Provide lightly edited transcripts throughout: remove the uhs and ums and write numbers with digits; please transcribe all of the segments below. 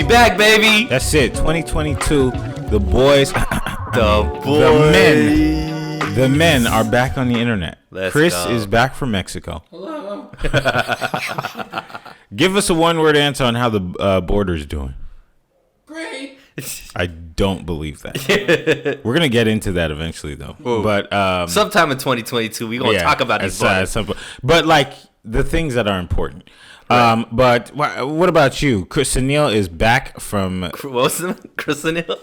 We back, baby. That's it. 2022. The boys. The men are back on the internet. Chris is back from Mexico. Hello. Give us a one-word answer on how the border's doing. Great. I don't believe that. We're gonna get into that eventually, though. Ooh. But sometime in 2022, we're gonna talk about these borders. But like the things that are important. Right. But what about you? Chris O'Neill is back from. What was it? Chris O'Neill.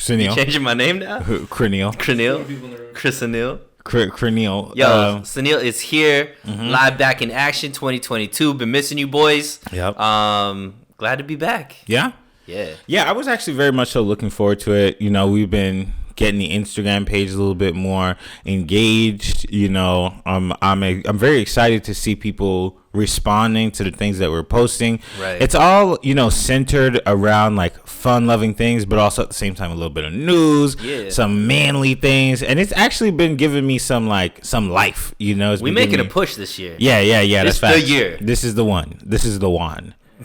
You changing my name now? Cranial. Chris O'Neill. Cranial. Yo, Sunil is here, live back in action, 2022. Been missing you, boys. Yep. Glad to be back. Yeah. Yeah. I was actually very much so looking forward to it. You know, we've been getting the Instagram page a little bit more engaged. You know, I'm very excited to see people responding to the things that we're posting. Right. It's all, you know, centered around like fun-loving things, but also at the same time a little bit of news, some manly things, and it's actually been giving me some life. You know, we making a push this year. Yeah. This That's the year. This is the one.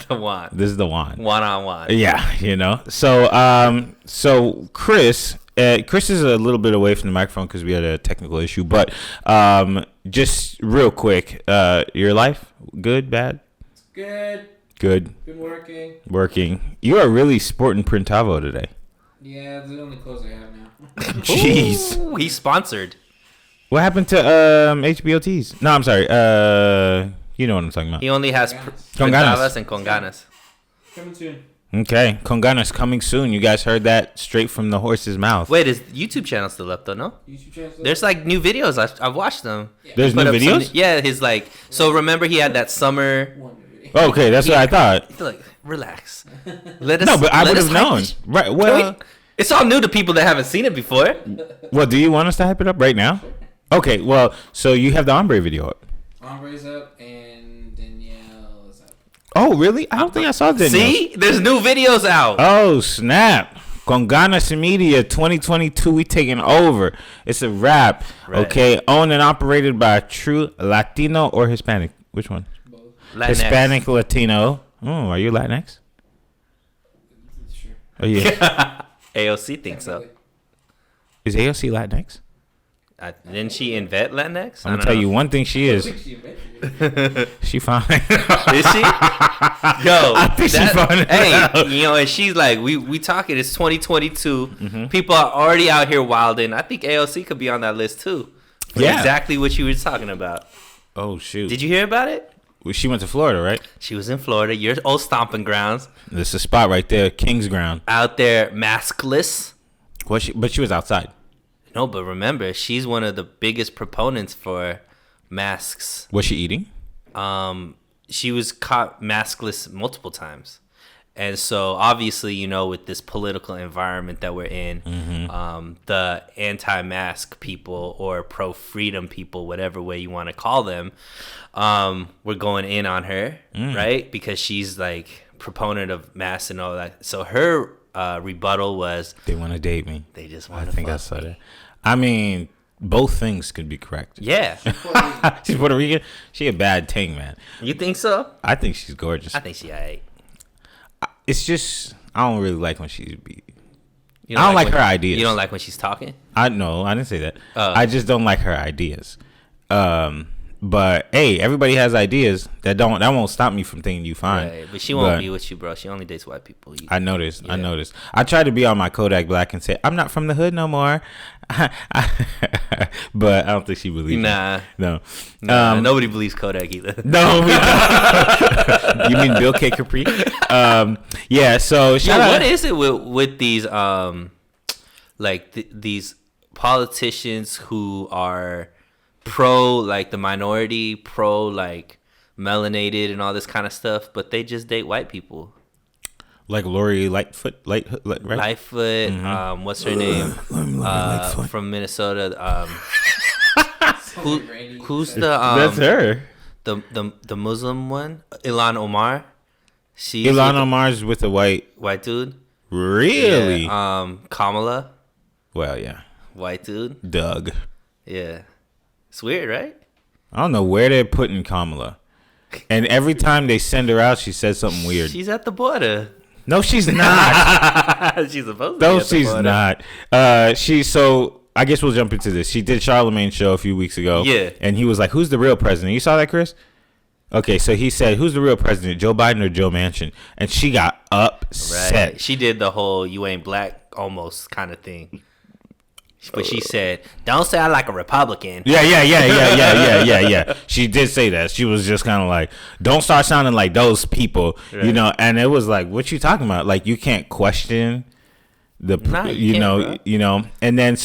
The one. This is the one. One-on-one. Yeah, you know. So Chris is a little bit away from the microphone because we had a technical issue. But just real quick, your life, good, bad? Good. Good. Been working. Working. You are really sporting Printavo today. Yeah, the only clothes I have now. Jeez. Ooh, he's sponsored. What happened to HBOTs? No, I'm sorry. You know what I'm talking about. He only has Conganas and Conganas. Coming soon. Okay, Conganas coming soon. You guys heard that straight from the horse's mouth. Wait, is YouTube channel still up though? No. YouTube channel still There's like new videos. I've watched them. Yeah. There's new videos. His like. So remember he had that summer. Okay, that's what I thought. Like, relax. Let us. No, but I would have known. Right. Well, it's all new to people that haven't seen it before. Well, do you want us to hype it up right now? Okay. Well, so you have the Hombre video up. Hombre's up and Danielle is up. Oh, really? I don't think I saw Danielle. See, there's new videos out. Oh, snap. Conganas Media 2022, we taking over. It's a wrap. Right. Okay, owned and operated by a true Latino or Hispanic. Which one? Both. Latinx. Hispanic, Latino. Oh, are you Latinx? Sure. Oh, yeah. AOC thinks so. Is AOC Latinx? Didn't she invent Latinx? I'm gonna tell you one thing she is. She fine. Is she? Yo, I think she fine. Hey, you know, and she's like, we talking. It's 2022. Mm-hmm. People are already out here wilding. I think AOC could be on that list too. Yeah, exactly what you were talking about. Oh shoot! Did you hear about it? Well, she went to Florida, right? She was in Florida, your old stomping grounds. There's a spot right there, King's Ground. Out there, maskless. But she was outside. No, but remember, she's one of the biggest proponents for masks. Was she eating? She was caught maskless multiple times. And so, obviously, you know, with this political environment that we're in, the anti-mask people or pro-freedom people, whatever way you want to call them, we're going in on her, right? Because she's, like, proponent of masks and all that. So her rebuttal was... They want to date me. They just want to I think I saw that. I mean, both things could be correct. Yeah. She's Puerto Rican. She a bad thing, man. You think so? I think she's gorgeous. I think she aight. It's just, I don't really like when she be... I don't like her ideas. You don't like when she's talking? No, I didn't say that. I just don't like her ideas. But hey, everybody has ideas that won't stop me from thinking you fine. Right, but she won't be with you, bro. She only dates white people. I noticed. I tried to be on my Kodak Black and say I'm not from the hood no more, but I don't think she believes. Nah, no. Nobody believes Kodak either. No, we don't. You mean Bill K. Capri? Yeah. So what is it with these these politicians who are pro like the minority, pro like melanated and all this kind of stuff, but they just date white people? Like Lori Lightfoot, right? Lightfoot. Mm-hmm. What's her name? From Minnesota. Who's the? That's her. The Muslim one, Ilhan Omar. Ilhan Omar's with a white dude. Really? Yeah. Kamala. Well, yeah. White dude. Doug. Yeah. It's weird, right? I don't know where they're putting Kamala. And every time they send her out, she says something weird. She's at the border. No, she's not. She's supposed to. No, be she's not. I guess we'll jump into this. She did Charlemagne's show a few weeks ago. Yeah. And he was like, "Who's the real president?" You saw that, Chris? Okay, so he said, "Who's the real president, Joe Biden or Joe Manchin?" And she got upset. Right. She did the whole "you ain't black" almost kind of thing. But she said, "Don't say I like a Republican." Yeah. She did say that. She was just kind of like, "Don't start sounding like those people," right. you know. And it was like, "What you talking about? Like, you can't question the, you know." And then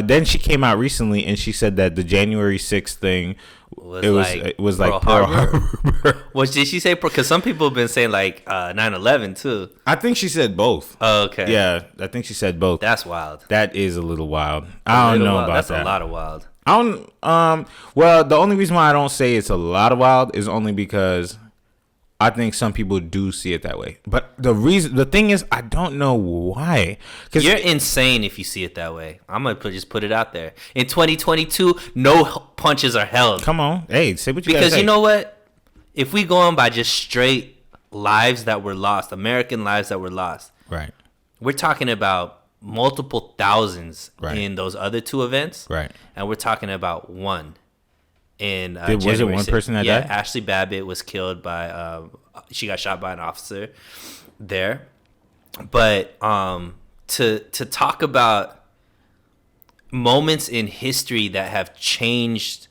then she came out recently and she said that the January 6th thing. It was like Pearl Harbor. What did she say? Because some people have been saying like 9/11 too. I think she said both. Oh, okay. Yeah, I think she said both. That's wild. That is a little wild. I don't know about that. That's a lot of wild. I don't. Well, the only reason why I don't say it's a lot of wild is only because I think some people do see it that way. But the thing is, I don't know why. Because you're insane if you see it that way. I'm gonna just put it out there. In 2022, no punches are held. Come on, hey, say what you gotta say. Because you know what? If we go on by just straight lives that were lost, American lives that were lost, right? We're talking about multiple thousands right. in those other two events, right? And we're talking about one. In was it one 6th. Person that died? Yeah, Ashley Babbitt was killed by she got shot by an officer there. But to talk about moments in history that have changed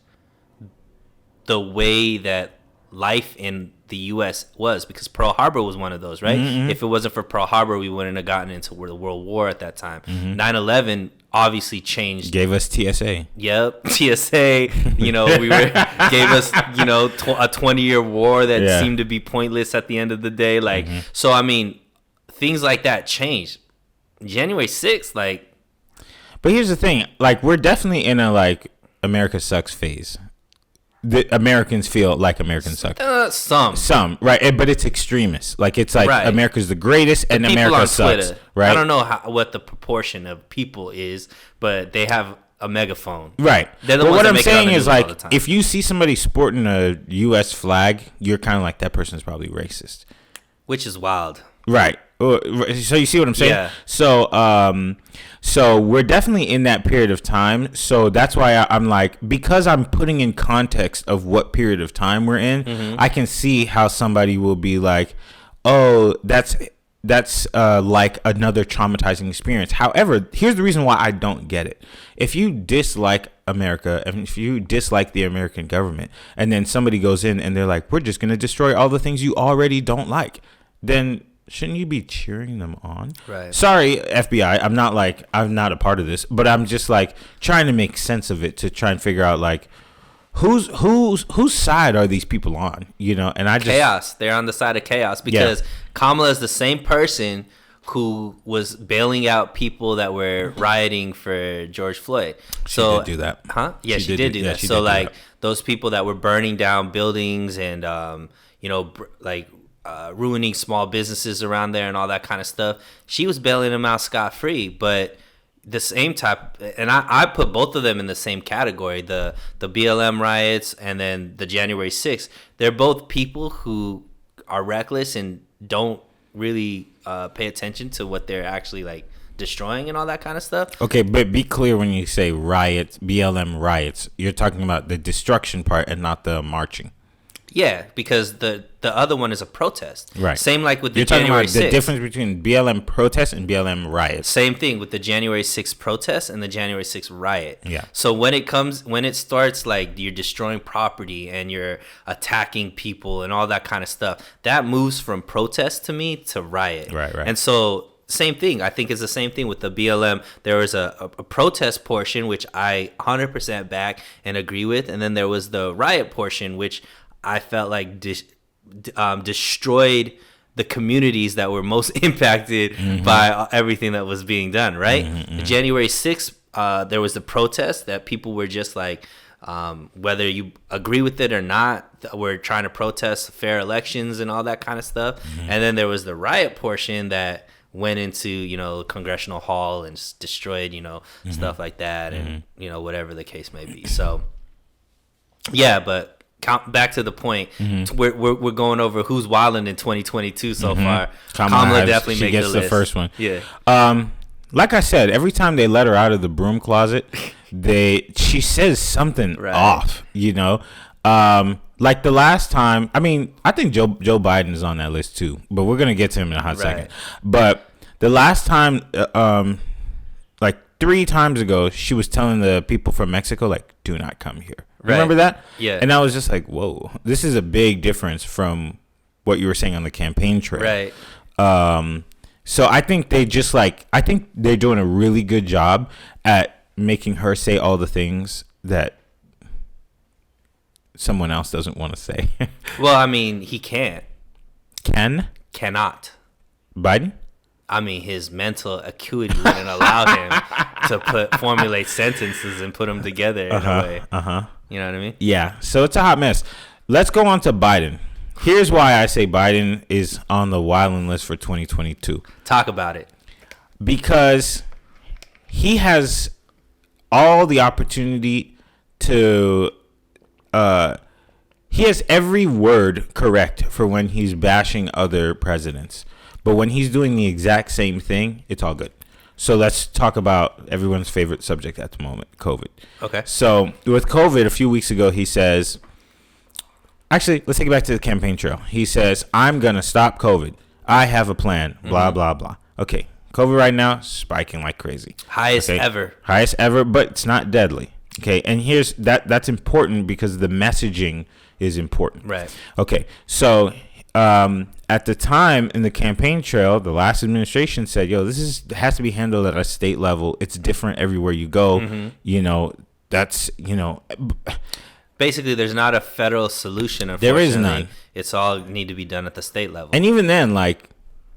the way that life in the U.S. was, because Pearl Harbor was one of those, right? Mm-hmm. If it wasn't for Pearl Harbor, we wouldn't have gotten into the World War at that time. Mm-hmm. 9/11 obviously changed. Gave us TSA. Yep, TSA. You know, gave us a 20-year war that seemed to be pointless at the end of the day. Like, so I mean, things like that changed. January 6th, like. But here's the thing, like, we're definitely in a like America sucks phase. The Americans feel like Americans suck. Some, right? But it's extremist. Like, it's like right. America's the greatest and America sucks. Twitter, right? I don't know what the proportion of people is, but they have a megaphone. Right. But what I'm saying is, like, if you see somebody sporting a U.S. flag, you're kind of like, that person's probably racist. Which is wild. Right. So you see what I'm saying? Yeah. So we're definitely in that period of time. So that's why I'm like, because I'm putting in context of what period of time we're in, I can see how somebody will be like, oh, that's like another traumatizing experience. However, here's the reason why I don't get it. If you dislike America, and if you dislike the American government, and then somebody goes in and they're like, we're just going to destroy all the things you already don't like, then shouldn't you be cheering them on? Right. Sorry, FBI. I'm not a part of this, but I'm just like trying to make sense of it to try and figure out like whose side are these people on? You know, and I just chaos. They're on the side of chaos because Kamala is the same person who was bailing out people that were rioting for George Floyd. She did do that. Huh? Yeah, she did do that. So like those people that were burning down buildings and ruining small businesses around there and all that kind of stuff. She was bailing them out scot-free, but the same type, and I put both of them in the same category, the BLM riots and then the January 6th. They're both people who are reckless and don't really pay attention to what they're actually like destroying and all that kind of stuff. Okay, but be clear when you say riots, BLM riots, you're talking about the destruction part and not the marching. Yeah, because the other one is a protest. Right. Same like with the You're January 6th. Talking about the difference between BLM protests and BLM riots. Same thing with the January 6th protest and the January 6th riot. Yeah. So when it starts like you're destroying property and you're attacking people and all that kind of stuff, that moves from protest to me to riot. Right. And so same thing. I think it's the same thing with the BLM. There was a protest portion, which I 100% back and agree with. And then there was the riot portion, which I felt like destroyed the communities that were most impacted by everything that was being done, right? The January 6th, there was the protest that people were just like, whether you agree with it or not, we're trying to protest fair elections and all that kind of stuff. And then there was the riot portion that went into, Congressional Hall and destroyed, stuff like that and, whatever the case may be. So, yeah, but back to the point. Mm-hmm. We're going over who's wilding in 2022 so far. Kamala definitely makes the list. She gets the first one. Yeah. Like I said, every time they let her out of the broom closet, she says something off. You know, like the last time. I mean, I think Joe Biden is on that list too, but we're gonna get to him in a hot second. But the last time, like 3 times ago, she was telling the people from Mexico, like, do not come here. Remember that? Yeah. And I was just like, whoa, this is a big difference from what you were saying on the campaign trail. Right. So I think I think they're doing a really good job at making her say all the things that someone else doesn't want to say. Well, I mean, he can't. Cannot. Biden? I mean, his mental acuity wouldn't allow him to formulate sentences and put them together in a way. You know what I mean? Yeah. So it's a hot mess. Let's go on to Biden. Here's why I say Biden is on the wilding list for 2022. Talk about it. Because he has all the opportunity to he has every word correct for when he's bashing other presidents. But when he's doing the exact same thing, it's all good. So let's talk about everyone's favorite subject at the moment, COVID. Okay. So with COVID, a few weeks ago, he says, actually, let's take it back to the campaign trail. He says, I'm going to stop COVID. I have a plan, blah, blah, blah. Okay. COVID right now, spiking like crazy. Highest ever. Highest ever, but it's not deadly. Okay. And here's that's important because the messaging is important. Right. Okay. So at the time in the campaign trail, the last administration said, yo, this has to be handled at a state level. It's different everywhere you go. You know, that's, you know. Basically, there's not a federal solution, unfortunately. There is none. It's all need to be done at the state level. And even then, like,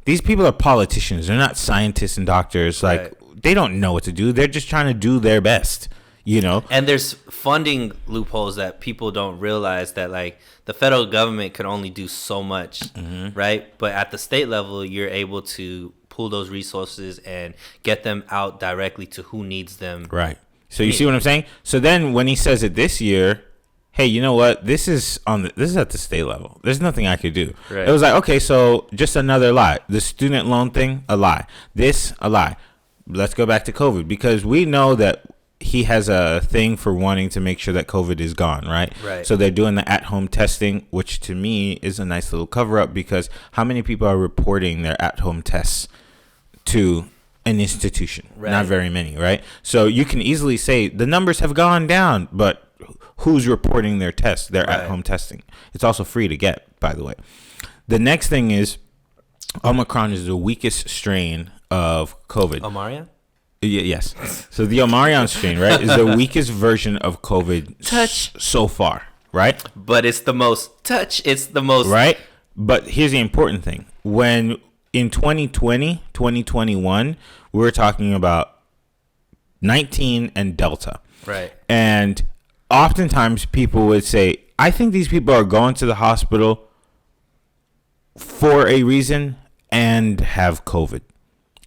these people are politicians. They're not scientists and doctors. Like, they don't know what to do. They're just trying to do their best, you know? And there's funding loopholes that people don't realize that, like, the federal government could only do so much, right? But at the state level, you're able to pool those resources and get them out directly to who needs them. Right. So you see what I'm saying? So then when he says it this year, hey, you know what? This is at the state level. There's nothing I could do. Right. It was like, okay, so just another lie. The student loan thing, a lie. This, a lie. Let's go back to COVID because we know that he has a thing for wanting to make sure that COVID is gone, right? Right. So they're doing the at-home testing, which to me is a nice little cover-up because how many people are reporting their at-home tests to an institution? Right. Not very many, right? So you can easily say the numbers have gone down, but who's reporting their tests, their at-home testing? It's also free to get, by the way. The next thing is Omicron is the weakest strain of COVID. Omarion? Yes. So the Omarion strain, right, is the weakest version of COVID so far, right? But it's the most right? But here's the important thing. When in 2020, 2021, we were talking about 19 and Delta. Right. And oftentimes people would say, I think these people are going to the hospital for a reason and have COVID.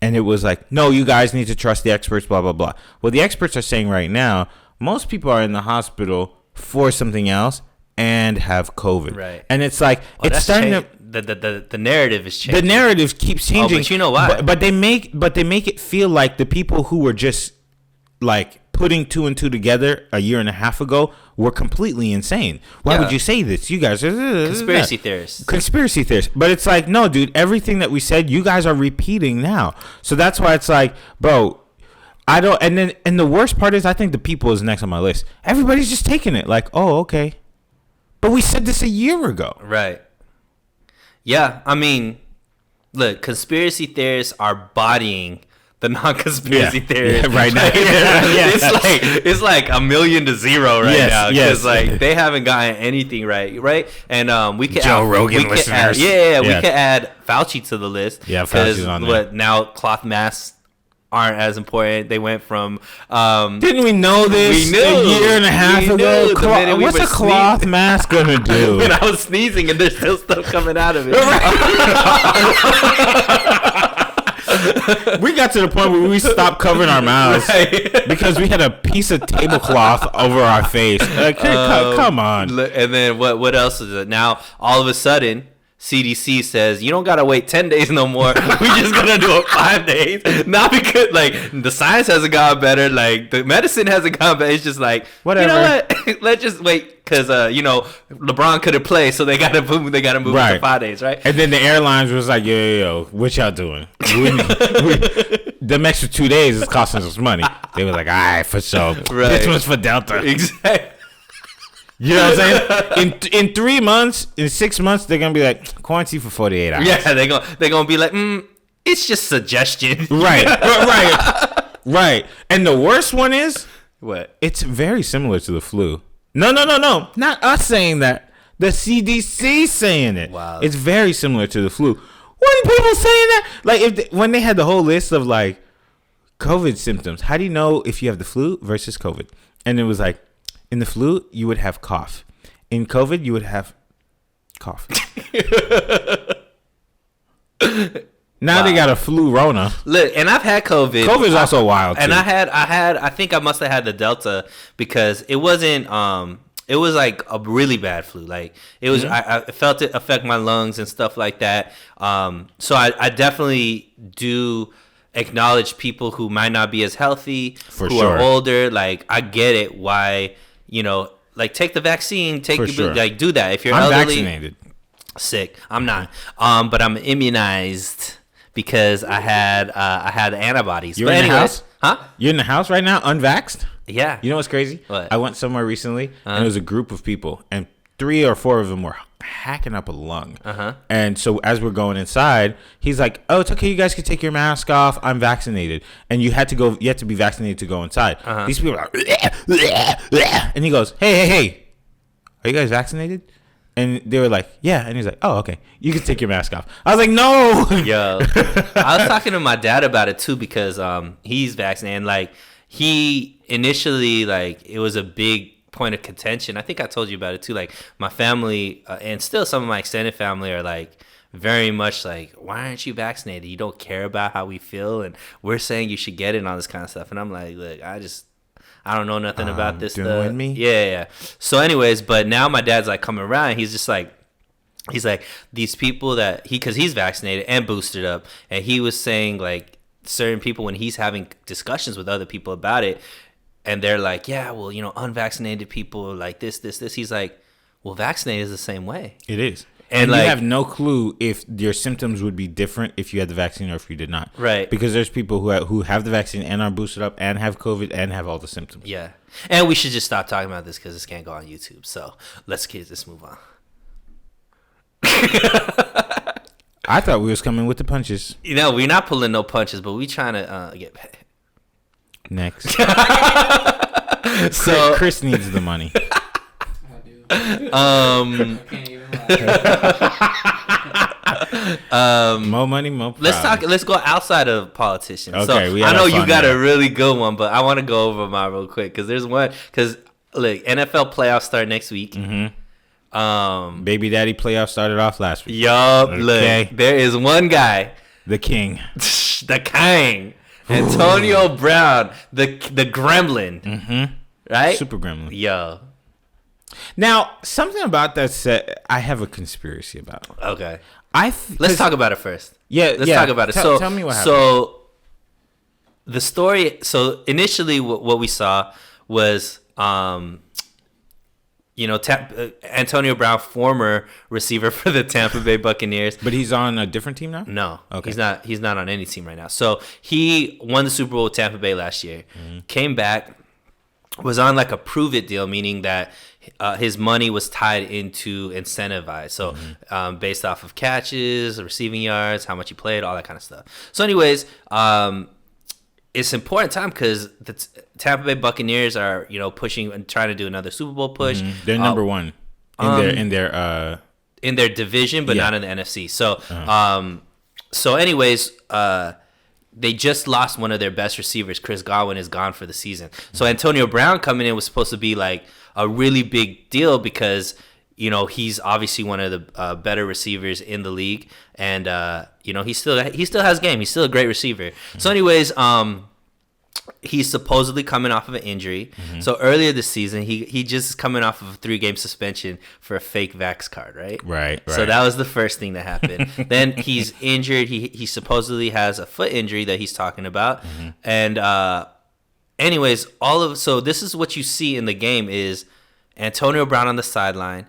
And it was like, no, you guys need to trust the experts, blah, blah, blah. Well, the experts are saying right now, most people are in the hospital for something else and have COVID. Right. And it's like, it's starting to... The narrative is changing. The narrative keeps changing. But you know why? But they make it feel like the people who were just like putting 2 and 2 together a year and a half ago were completely insane. Why would you say this? You guys are conspiracy theorists. But it's like, no, dude, everything that we said, you guys are repeating now. So that's why it's like, bro, I don't. And the worst part is, I think the people is next on my list. Everybody's just taking it like, oh, okay. But we said this a year ago. Right. Yeah, I mean, look, conspiracy theorists are bodying the non-conspiracy theorists right now. It's like 1,000,000 to 0 right now because like they haven't gotten anything right? And we could Joe Rogan listeners. We could add Fauci to the list. Yeah, Fauci's on there. Now cloth masks aren't as important. They went from didn't we know this a year and a half ago? What's a cloth mask gonna do? When I was sneezing and there's still stuff coming out of it. We got to the point where we stopped covering our mouths because we had a piece of tablecloth over our face. Come on. And then what else is it? Now, all of a sudden, CDC says you don't gotta wait 10 days no more. We just gonna do it 5 days. Not because the science hasn't gotten better, the medicine hasn't gotten better. It's just whatever. You know what? Let's just wait because LeBron couldn't play, so they gotta move it to 5 days, right? And then the airlines was like, yo, what y'all doing? Them extra 2 days is costing us money. They were like, all right, for sure. Right. This was for Delta. Exactly. You know what I'm saying? In 3 months, in 6 months, they're gonna be like quarantine for 48 hours. Yeah, they're gonna be like, it's just suggestion. Right. And the worst one is what? It's very similar to the flu. No. Not us saying that. The CDC saying it. Wow. It's very similar to the flu. When people saying that, when they had the whole list of COVID symptoms, how do you know if you have the flu versus COVID? And it was like, in the flu, you would have cough. In COVID, you would have cough. Now they got a flu Rona. Look, and I've had COVID. COVID is also wild too. And I think I must have had the Delta because it wasn't it was like a really bad flu. It was I felt it affect my lungs and stuff like that. So I definitely do acknowledge people who might not be as healthy, who are older. I get it why, take the vaccine, do that. If you're elderly, vaccinated. Sick. I'm not. But I'm immunized because I had antibodies. You're in the house? Huh? You're in the house right now, unvaxxed? Yeah. You know what's crazy? What? I went somewhere recently, and it was a group of people, and 3 or 4 of them were hacking up a lung. And so as we're going inside, he's like, "Oh, it's okay. You guys can take your mask off. I'm vaccinated." And you had to be vaccinated to go inside. These people are like, and he goes, "Hey, are you guys vaccinated?" And they were like, "Yeah." And he's like, "Oh, okay. You can take your mask off." I was like, "No." Yo, I was talking to my dad about it too because he's vaccinated. And, he initially it was a big point of contention. I think I told you about it too. My family and still some of my extended family are very much why aren't you vaccinated? You don't care about how we feel, and we're saying you should get it and all this kind of stuff. And I'm like, look, I don't know nothing about this stuff. Me? Yeah. So anyways, but now my dad's coming around. And he's just he's these people that because he's vaccinated and boosted up, and he was saying certain people when he's having discussions with other people about it, and they're like, yeah, well, unvaccinated people this. He's like, well, vaccinated is the same way. It is. And you have no clue if your symptoms would be different if you had the vaccine or if you did not. Right. Because there's people who have the vaccine and are boosted up and have COVID and have all the symptoms. Yeah. And we should just stop talking about this because this can't go on YouTube. So let's move on. I thought we was coming with the punches. We're not pulling no punches, but we trying to get paid. Next. So Chris needs the money. I can't even lie. More money, more pride. Let's go outside of politicians. Okay, so I know you got a really good one, but I want to go over mine real quick because there's one. Because look, NFL playoffs start next week. Baby daddy playoffs started off last week. Yup. Okay. Look, there is one guy, the king, the king, Antonio Brown, the gremlin, right? Super gremlin. Yo. Now, something about that said, I have a conspiracy about. Okay. Let's talk about it first. Yeah, let's talk about it. Tell me what happened. So the story. So initially, what we saw was, Antonio Brown, former receiver for the Tampa Bay Buccaneers, but he's on a different team now. No, okay. He's not on any team right now. So he won the Super Bowl with Tampa Bay last year. Came back, was on a prove it deal, meaning that his money was tied into incentivized. So based off of catches, receiving yards, how much he played, all that kind of stuff. So anyways, it's an important time because the Tampa Bay Buccaneers are, pushing and trying to do another Super Bowl push. They're number one in their division, but not in the NFC. So, so anyways, they just lost one of their best receivers. Chris Godwin is gone for the season. So Antonio Brown coming in was supposed to be a really big deal because he's obviously one of the better receivers in the league, and he still has game. He's still a great receiver. So, anyways, he's supposedly coming off of an injury. So earlier this season, he just is coming off of a 3-game suspension for a fake vax card, right? Right. So that was the first thing that happened. Then he's injured. He supposedly has a foot injury that he's talking about, and anyways, so this is what you see in the game is Antonio Brown on the sideline,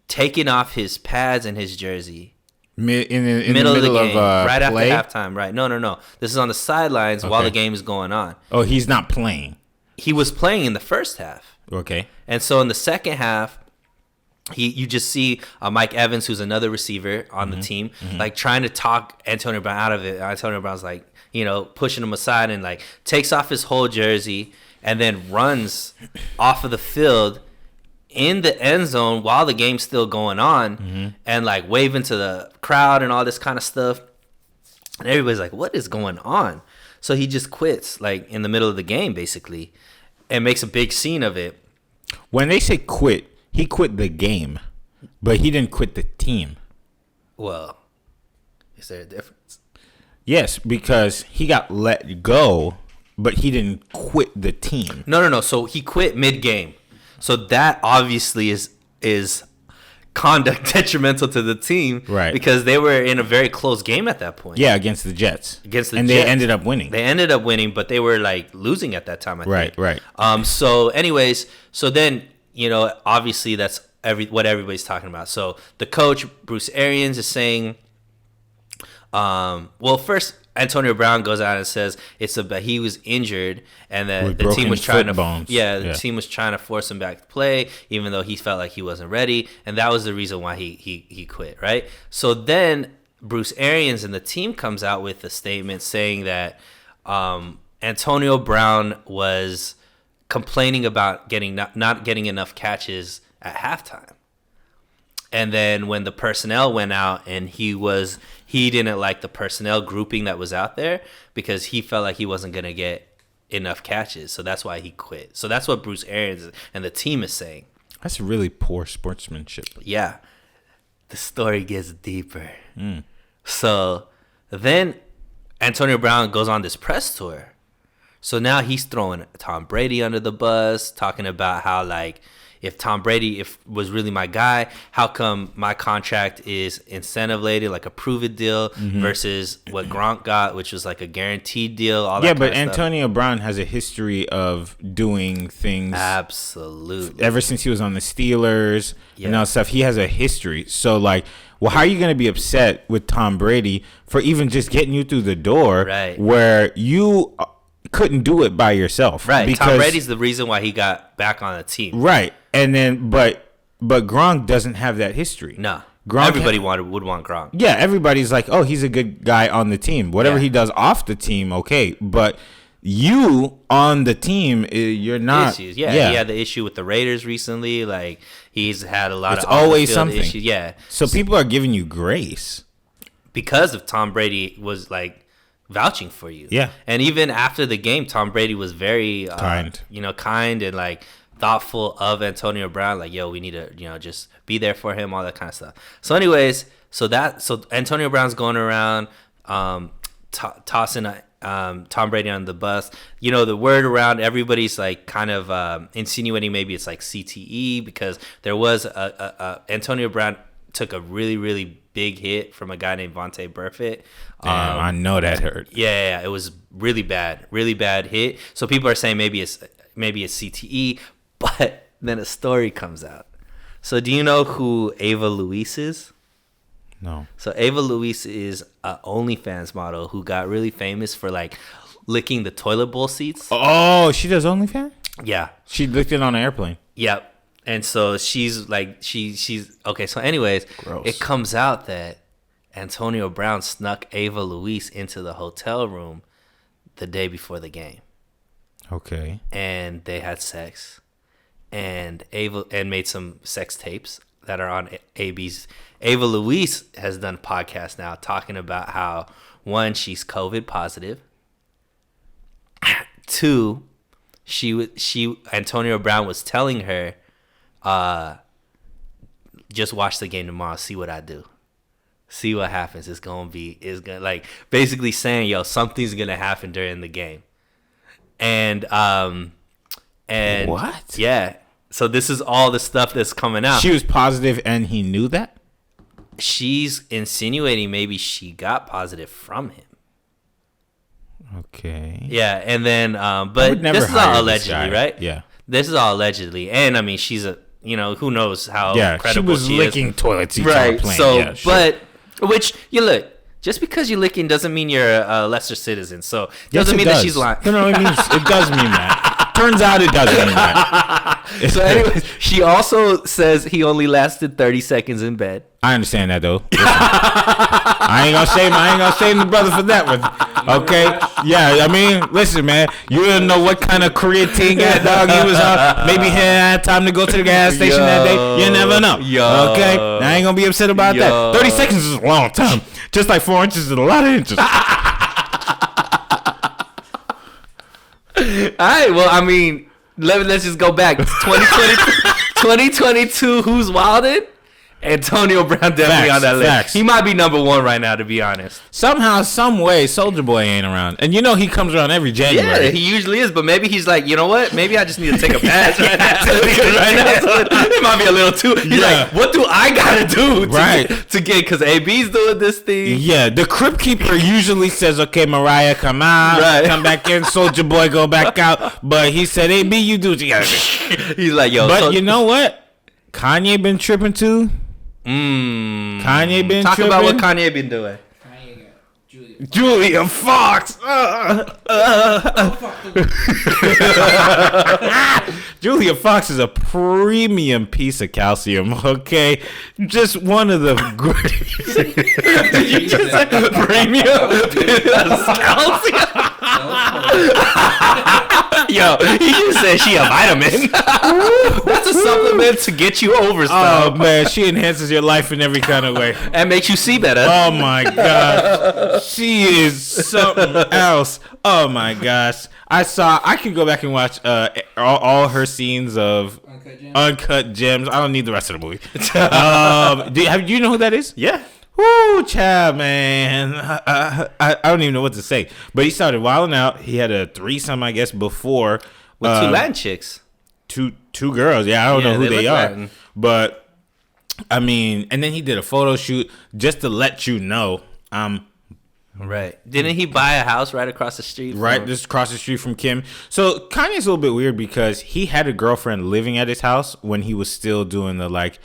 taking off his pads and his jersey. In the middle of the game, right play? after halftime. Right? No. This is on the sidelines while the game is going on. Oh, he's not playing. He was playing in the first half. Okay. And so in the second half, you just see Mike Evans, who's another receiver on the team, like trying to talk Antonio Brown out of it. Antonio Brown's like, pushing him aside and like takes off his whole jersey and then runs off of the field in the end zone while the game's still going on and like waving to the crowd and all this kind of stuff. And everybody's like, what is going on? So he just quits like in the middle of the game basically and makes a big scene of it. When they say quit, he quit the game, but he didn't quit the team. Well, is there a difference? Yes, because he got let go, but he didn't quit the team. No. So he quit mid-game. So that obviously is conduct detrimental to the team, right? Because they were in a very close game at that point. Yeah, against the Jets. And they ended up winning. They ended up winning, but they were like losing at that time. I think. Right. So, anyways, then obviously that's what everybody's talking about. So the coach Bruce Arians is saying, first Antonio Brown goes out and says he was injured and that the team was trying to team was trying to force him back to play even though he felt like he wasn't ready, and that was the reason why he quit, right? So then Bruce Arians and the team comes out with a statement saying that Antonio Brown was complaining about not getting enough catches at halftime. And then when the personnel went out and he didn't like the personnel grouping that was out there because he felt like he wasn't going to get enough catches. So that's why he quit. So that's what Bruce Arians and the team is saying. That's really poor sportsmanship. Yeah. The story gets deeper. So then Antonio Brown goes on this press tour. So now he's throwing Tom Brady under the bus, talking about how like, if Tom Brady was really my guy, how come my contract is incentive laden, like a prove-it deal, versus what Gronk got, which was like a guaranteed deal? But Antonio Brown has a history of doing things. Absolutely. Ever since he was on the Steelers and all stuff, he has a history. So, like, well, how are you going to be upset with Tom Brady for even just getting you through the door where you couldn't do it by yourself? Right. Because Tom Brady's the reason why he got back on the team. Right. And then, but Gronk doesn't have that history. No. Everybody would want Gronk. Yeah, everybody's like, oh, he's a good guy on the team. Whatever he does off the team, okay. But you on the team, you're not. Issues. Yeah, he had the issue with the Raiders recently. Like, he's had a lot of always something. Issues. Yeah. So people are giving you grace. Because of Tom Brady was like vouching for you. Yeah. And even after the game, Tom Brady was very kind and like thoughtful of Antonio Brown, like, yo, we need to, just be there for him, all that kind of stuff. So anyways, so Antonio Brown's going around tossing Tom Brady on the bus. The word around, everybody's like kind of insinuating maybe it's like CTE because there was Antonio Brown took a really, really big hit from a guy named Vontae Burfict. Damn, I know that hurt. Yeah, it was really bad hit. So people are saying maybe it's CTE. But then a story comes out. So do you know who Ava Luis is? No. So Ava Luis is a OnlyFans model who got really famous for like licking the toilet bowl seats. Oh, she does OnlyFans? Yeah. She licked it on an airplane. Yep. And so she's like, she's okay. So anyways, gross. It comes out that Antonio Brown snuck Ava Luis into the hotel room the day before the game. Okay. And they had sex. And made some sex tapes that are on AB's. Ava Luis has done podcasts now talking about how, one, she's COVID positive. Two, Antonio Brown was telling her, just watch the game tomorrow. See what I do. See what happens. It's gonna like basically saying, yo, something's gonna happen during the game. And what? Yeah. So this is all the stuff that's coming out. She was positive, and he knew that. She's insinuating maybe she got positive from him. Okay. Yeah, and then but this is all allegedly, right? Yeah. This is all allegedly, and I mean, she's who knows how credible she was licking toilets each time playing. So, yeah, sure. but which you look. Just because you're licking doesn't mean you're a lesser citizen. So doesn't mean that she's lying. No, it does mean that. Turns out it does mean that. So anyways, she also says he only lasted 30 seconds in bed. I understand that though. Listen, I ain't gonna shame the brother for that one. Okay? Yeah, I mean, listen, man. You didn't know what kind of creatine that dog he was on. Maybe he had time to go to the gas station that day. You never know. Okay? I ain't gonna be upset about that. 30 seconds is a long time. Just like 4 inches is a lot of inches. All right. Well, I mean, let's just go back. 2022. Who's wilded? Antonio Brown definitely on that list. Facts. He might be number one right now, to be honest. Somehow, some way, Soulja Boy ain't around, and you know he comes around every January. Yeah, he usually is, but maybe he's like, you know what? Maybe I just need to take a pass right now. Because right now it might be a little too. He's like, what do I gotta do to get? Because AB's doing this thing. Yeah, the Crypt Keeper usually says, "Okay, Mariah, come out, come back in. Soulja Boy, go back out." But he said, "AB, you do what you gotta do." He's like, yo. But you know what? Kanye been tripping too. Kanye been Talk tripping. about what Kanye been doing. Kanye got JuliaFox. JuliaFox is a premium piece of calcium. Okay, just one of the greatest. Did you just say premium calcium? Yo, he just said she a vitamin. That's a supplement to get you over stuff. Oh man, she enhances your life in every kind of way and makes you see better. Oh my gosh, she is something else. Oh my gosh, I can go back and watch all her scenes of Uncut Gems. I don't need the rest of the movie. Do you know who that is? Yeah. Woo, child, man. I don't even know what to say. But he started wilding out. He had a threesome, I guess, before. With two Latin chicks. Two girls. Yeah, I don't know who they are. Latin. But, I mean, and then he did a photo shoot just to let you know. Right. Didn't he buy a house right across the street? Just across the street from Kim. So, Kanye's a little bit weird because he had a girlfriend living at his house when he was still doing the, like,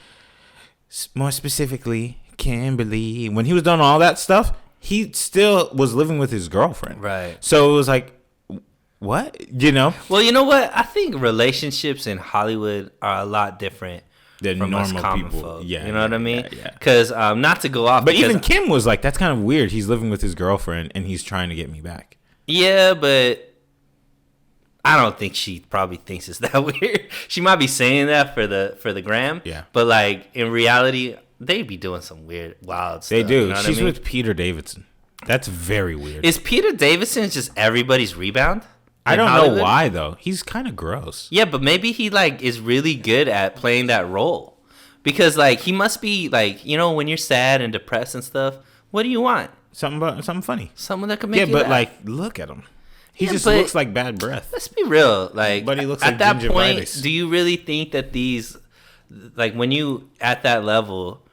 more specifically... Kimberly. When he was doing all that stuff, he still was living with his girlfriend. Right. So it was like, what? You know? Well, you know what? I think relationships in Hollywood are a lot different than from normal us common people. folk. Yeah, you know what I mean? Yeah. Because not to go off. But even Kim was like, that's kind of weird. He's living with his girlfriend and he's trying to get me back. Yeah, but I don't think she probably thinks it's that weird. She might be saying that for the gram. Yeah. But like in reality, they be doing some weird, wild stuff. They do. You know She's with PeteDavidson. That's very weird. Is PeteDavidson just everybody's rebound? I don't know why though. He's kind of gross. Yeah, but maybe he like is really good at playing that role, because like he must be like, you know, when you're sad and depressed and stuff. What do you want? Something funny. Someone that can make you but laugh. like, look at him. He just looks like bad breath. Let's be real. Like, but he looks at like that gingivitis. point, do you really think that these, like, when you at that level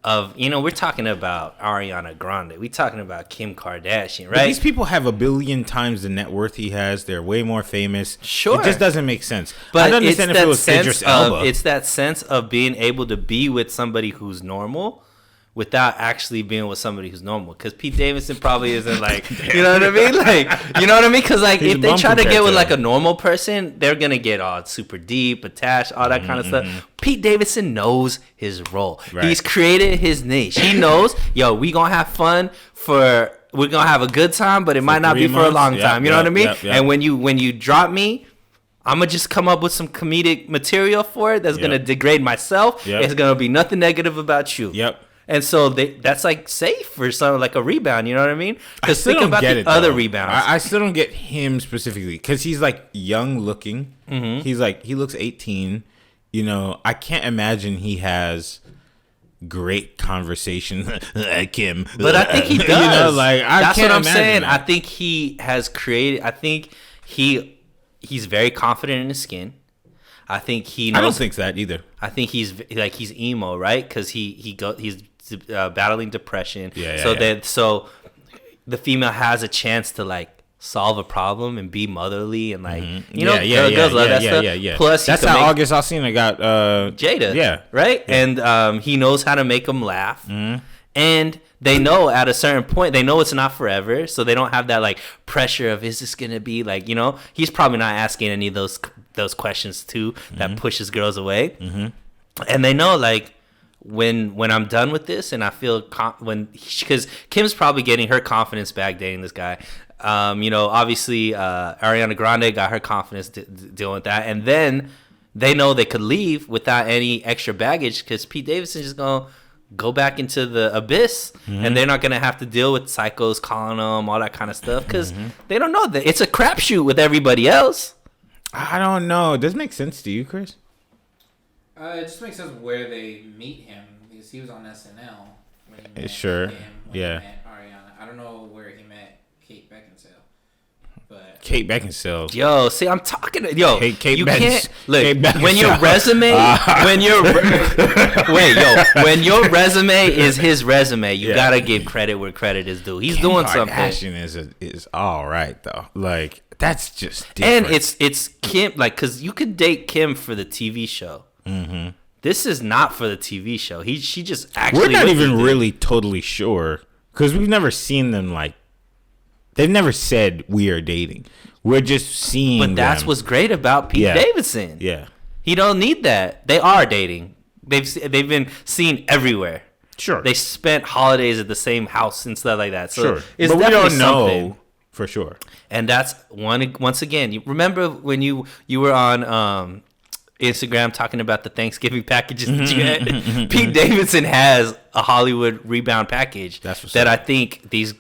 of, you know, we're talking about Ariana Grande, we're talking about Kim Kardashian, right? But these people have 1 billion times the net worth he has. They're way more famous. Sure, it just doesn't make sense. But I don't understand if it was Idris Elba. It's that sense of being able to be with somebody who's normal without actually being with somebody who's normal. Because PeteDavidson probably isn't like, you know what I mean? Like, you know what I mean? Because like, if they try to get with like a normal person, they're gonna get all super deep, attached, all that kind of stuff. PeteDavidson knows his role. Right. He's created his niche. He knows, yo, we gonna have fun we're gonna have a good time, but it might not be for a long time. You know what I mean? And when you drop me, I'm going to just come up with some comedic material for it that's going to degrade myself. It's going to be nothing negative about you. And so that's like safe for something like a rebound. You know what I mean? Because think about the other rebounds. I still don't get him specifically because he's like young looking. He's like, he looks 18. you know, I can't imagine he has great conversation like Kim. But I think he does. You know, like, that's what I'm saying. That. I think he has created. I think he's very confident in his skin. I think he knows. I don't think that either. I think he's emo, right? Because he's battling depression. So the female has a chance to like solve a problem and be motherly and like girls love that stuff. Yeah. Plus, that's how August Alsina got Jada. Yeah, right. Yeah. And he knows how to make them laugh. And they know at a certain point, they know it's not forever, so they don't have that like pressure of is this gonna be like, you know, he's probably not asking any of those questions too that pushes girls away. And they know like when I'm done with this and I feel because Kim's probably getting her confidence back dating this guy. You know, obviously Ariana Grande got her confidence dealing with that, and then they know they could leave without any extra baggage because Pete Davidson just gonna go back into the abyss, and they're not gonna have to deal with psychos calling them, all that kind of stuff, because they don't know that it's a crapshoot with everybody else. I don't know. Does it make sense to you, Chris? It just makes sense where they meet him because he was on SNL. When he met sure. Him, when yeah. He met Ariana. I don't know where he met Kate Beckinsale, but Kate Beckinsale. Yo, see, I'm talking to Kate you Beckinsale. can't look Kate when your resume when your resume is his resume, you gotta give credit where credit is due. He's doing something. Kardashian is all right though. Like that's just different. And it's Kim, like, because you could date Kim for the TV show. This is not for the TV show. She just actually. We're not even really totally sure because we've never seen them like. They've never said we are dating. We're just seeing. But that's what's great about Pete Davidson. Yeah, he don't need that. They are dating. They've been seen everywhere. Sure. They spent holidays at the same house and stuff like that. So sure. it's but we don't know something. For sure. And that's once again. You remember when you were on Instagram talking about the Thanksgiving packages that you had? Pete Davidson has a Hollywood rebound package. That's what's that up. I think these.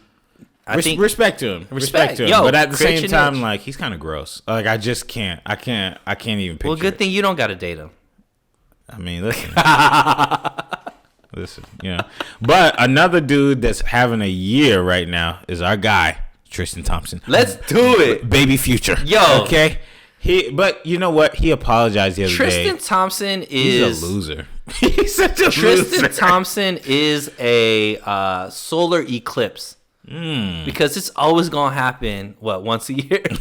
I think respect to him. Respect to him. Yo, but at the same niche. time, like he's kind of gross. Like I just can't. I can't even picture. Well, good thing you don't got to date him. I mean, listen. Listen, you know. But another dude that's having a year right now is our guy, Tristan Thompson. Let's do it. Baby Future. Yo. Okay. But you know what? He apologized the other day. Tristan Thompson is... He's a loser. He's such a loser. Tristan Thompson is a solar eclipse. Because it's always going to happen, once a year? It's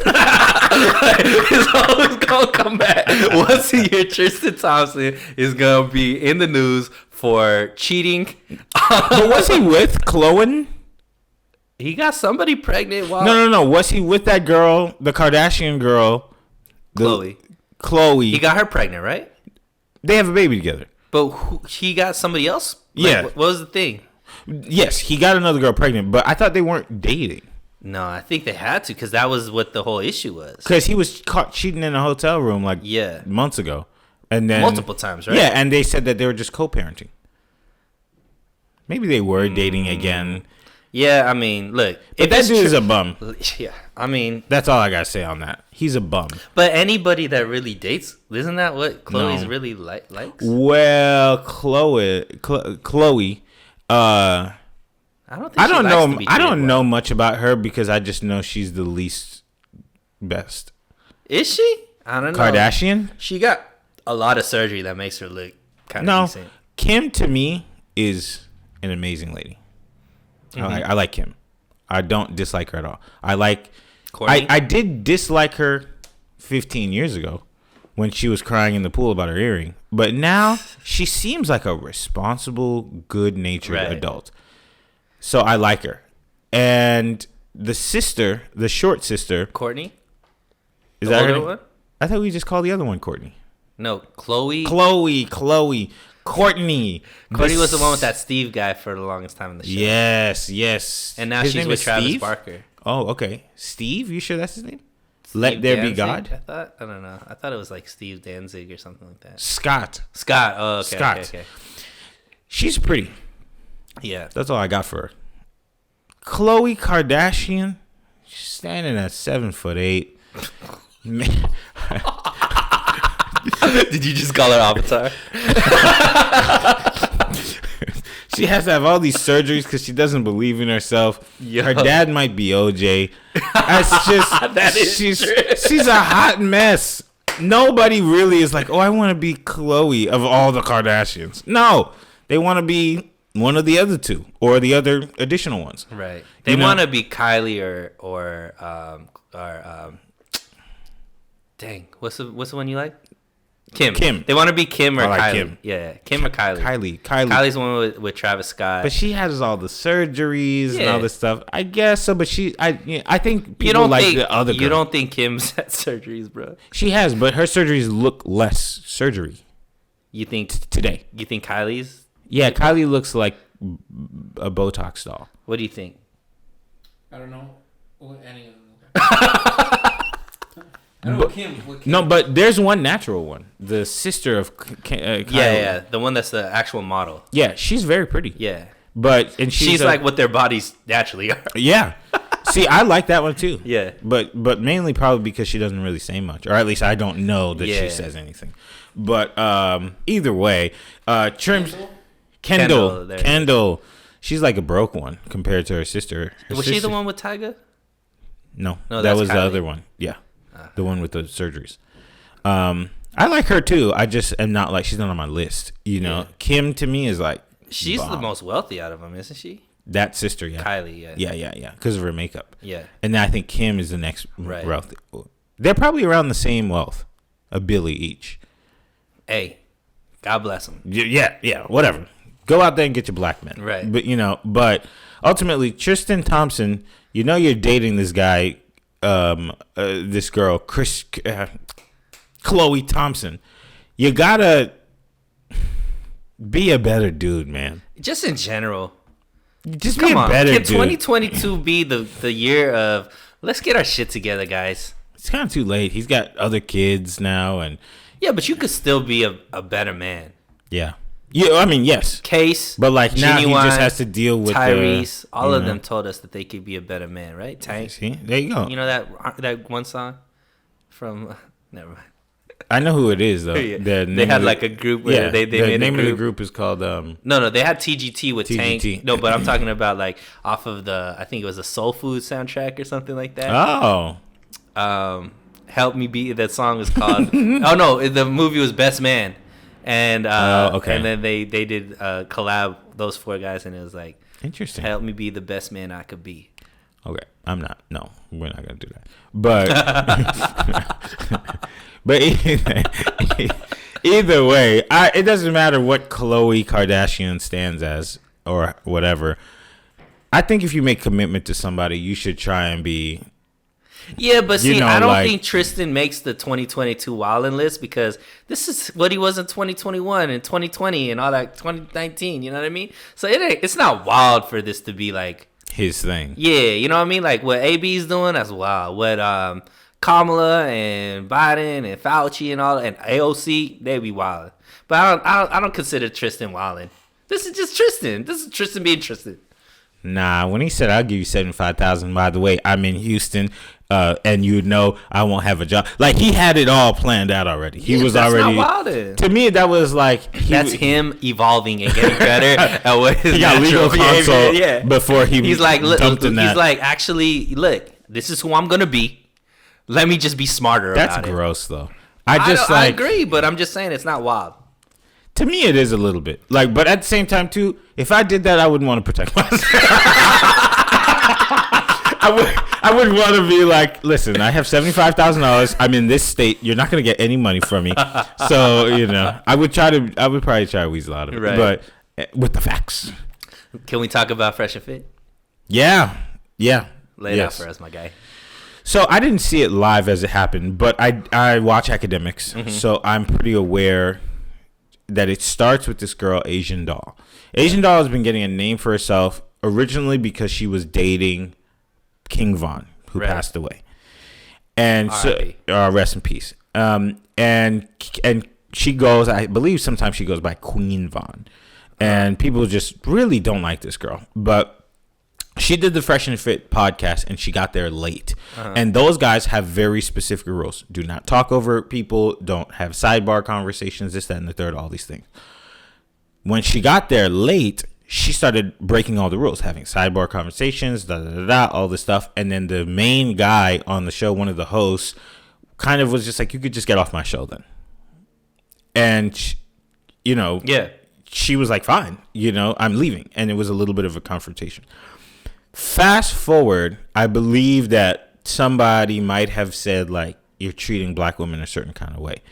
always going to come back. Once a year, Tristan Thompson is going to be in the news for cheating. But was he with Chloe? He got somebody pregnant while... No. Was he with that girl, the Kardashian girl? Chloe. He got her pregnant, right? They have a baby together. But he got somebody else? Yeah. What was the thing? Yes, he got another girl pregnant, but I thought they weren't dating. No, I think they had to because that was what the whole issue was. Because he was caught cheating in a hotel room months ago. And then multiple times, right? Yeah, and they said that they were just co-parenting. Maybe they were dating again. Yeah, I mean, look. But that dude is a bum. Yeah, I mean. That's all I got to say on that. He's a bum. But anybody that really dates, isn't that what Chloe's really likes? Well, Chloe, I don't know much about her because I just know she's the least best. Is she? I don't know. Kardashian? She got a lot of surgery that makes her look kind of decent. Kim to me is an amazing lady. I like Kim. I don't dislike her at all. I like Kourtney? I did dislike her 15 years ago when she was crying in the pool about her earring. But now she seems like a responsible, good-natured adult. So I like her. And the sister, the short sister. Kourtney? Is that her one? I thought we just called the other one Kourtney. No, Chloe. Kourtney. Kourtney was the one with that Steve guy for the longest time in the show. Yes. And now she's with Travis Steve? Barker. Oh, okay. Steve? You sure that's his name? Steve Let There Danzig, Be God? I don't know. I thought it was like Steve Danzig or something like that. Scott. Oh, okay. Scott. Okay. She's pretty. Yeah. That's all I got for her. Khloe Kardashian, she's standing at 7'8". Man. Did you just call her Avatar? She has to have all these surgeries because she doesn't believe in herself. Yo. Her dad might be OJ. That's just she's a hot mess. Nobody really is like, oh, I want to be Khloe of all the Kardashians. No, they want to be one of the other two or the other additional ones. Right. They want to be Kylie or dang, what's the one you like? Kim. They want to be Kim or Kylie. Kim. Yeah, Kim or Kylie. Kylie's the one with Travis Scott. But she has all the surgeries and all this stuff. I guess so, but I think people the other girl. You don't think Kim's had surgeries, bro? She has, but her surgeries look less surgery. You think today? You think Kylie's? Yeah, Kylie looks like a Botox doll. What do you think? I don't know what any of them look like. I know what Kim. No, but there's one natural one. The sister of Kylie. Yeah, the one that's the actual model. Yeah, she's very pretty. Yeah, but she's like what their bodies naturally are. Yeah. See, I like that one too. Yeah, but mainly probably because she doesn't really say much, or at least I don't know that she says anything. But either way, Kendall. She's like a broke one compared to her sister. Was she the one with Tyga? No, that was Kylie. The other one. Yeah. The one with the surgeries. I like her too. I just am not like, she's not on my list. You know, yeah. Kim to me is like, she's bomb. The most wealthy out of them, isn't she? That sister, yeah. Kylie, yeah. Yeah. Because of her makeup. Yeah. And I think Kim is the next wealthy. They're probably around the same wealth, $1 billion each. Hey, God bless them. Yeah. Whatever. Go out there and get your black men. Right. But ultimately, Tristan Thompson, you're dating this guy. This girl, Khloe Thompson, you gotta be a better dude, man. Just in general, just be a better dude. Can 2022 be the year of let's get our shit together, guys? It's kind of too late. He's got other kids now, and but you could still be a better man. Yeah. Yeah, I mean, yes. Case, but like now he just has to deal with Tyrese. All of them told us that they could be a better man, right? Tank. See, there you go. You know that one song from never mind. I know who it is though. Yeah. They had like a group where they made a group. The name of the group is called No, they had TGT with Tank. No, but I'm talking about like off of I think it was a Soul Food soundtrack or something like that. Oh. Help Me Be. That song is called. Oh no, the movie was Best Man. And okay. And then they did collab, those four guys, and it was like, interesting. Help me be the best man I could be. Okay, I'm not. No, we're not gonna do that. But either way, it doesn't matter what Khloe Kardashian stands as or whatever. I think if you make commitment to somebody, you should try and be. Yeah, but see, I don't think Tristan makes the 2022 wildin' list because this is what he was in 2021 and 2020 and all that 2019. You know what I mean? So it's not wild for this to be like his thing. Yeah, you know what I mean? Like what AB's doing, that's wild. What Kamala and Biden and Fauci and all and AOC, they be wildin'. But I don't consider Tristan wildin'. This is just Tristan. This is Tristan being Tristan. Nah, when he said I'll give you $75,000, by the way, I'm in Houston, and I won't have a job. Like he had it all planned out already. He was already. Not wild. To me, that was like that's him evolving and getting better at what his he got legal consult before he's like dumped in that. He's like, actually, look, this is who I'm gonna be. Let me just be smarter about it. That's gross, though. I agree, but I'm just saying it's not wild. To me, it is a little bit. Like, but at the same time, too, if I did that, I wouldn't want to protect myself. I would want to be like, listen, I have $75,000. I'm in this state. You're not going to get any money from me. So, I would probably try to weasel out of it. Right. But with the facts. Can we talk about Fresh and Fit? Yeah. Lay it out for us, my guy. So I didn't see it live as it happened, but I watch academics. Mm-hmm. So I'm pretty aware that it starts with this girl, Asian Doll. Asian Doll has been getting a name for herself originally because she was dating King Von, who passed away. And rest in peace. And she goes, I believe sometimes she goes by Queen Von. And people just really don't like this girl. But she did the Fresh and Fit podcast, and she got there late. And those guys have very specific rules. Do not talk over people. Don't have sidebar conversations, this, that, and the third, all these things. When she got there late, she started breaking all the rules, having sidebar conversations, all this stuff. And then the main guy on the show, one of the hosts, kind of was just like, you could just get off my show then. And, she was like, fine, I'm leaving. And it was a little bit of a confrontation. Fast forward, I believe that somebody might have said, like, you're treating black women a certain kind of way.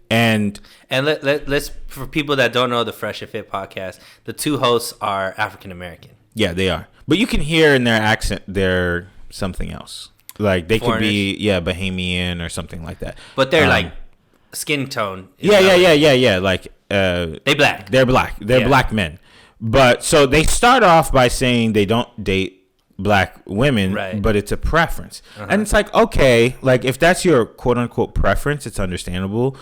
And let's, for people that don't know the Fresh and Fit podcast, the two hosts are African American. Yeah, they are. But you can hear in their accent they're something else. Like, they could be, Bahamian or something like that. But they're like skin tone. Yeah. Like, they black. They're black. They're black men. But so they start off by saying they don't date black women, right, but it's a preference. And it's like, okay, like, if that's your quote unquote preference, it's understandable.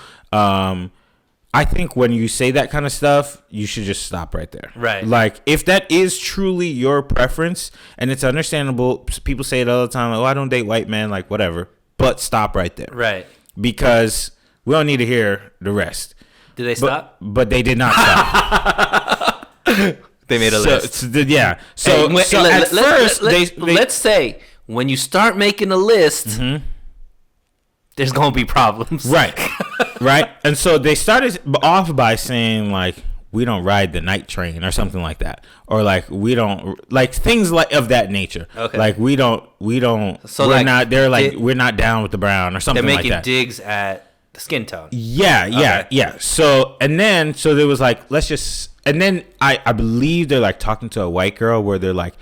I think when you say that kind of stuff, you should just stop right there. Right. Like, if that is truly your preference, and it's understandable, people say it all the time, like, oh, I don't date white men, like, whatever. But stop right there. Right. Because we don't need to hear the rest. Did they stop? But they did not stop. They made a list. So at first, let's say when you start making a list, there's going to be problems. Right. Right. And so they started off by saying, like, we don't ride the night train or something like that. Or, like, we don't, like, things like of that nature. Okay. Like, we don't, so, we're not down with the brown or something like that. They're making digs at the skin tone. Yeah. So there was like, let's just, and then I believe they're like talking to a white girl where they're like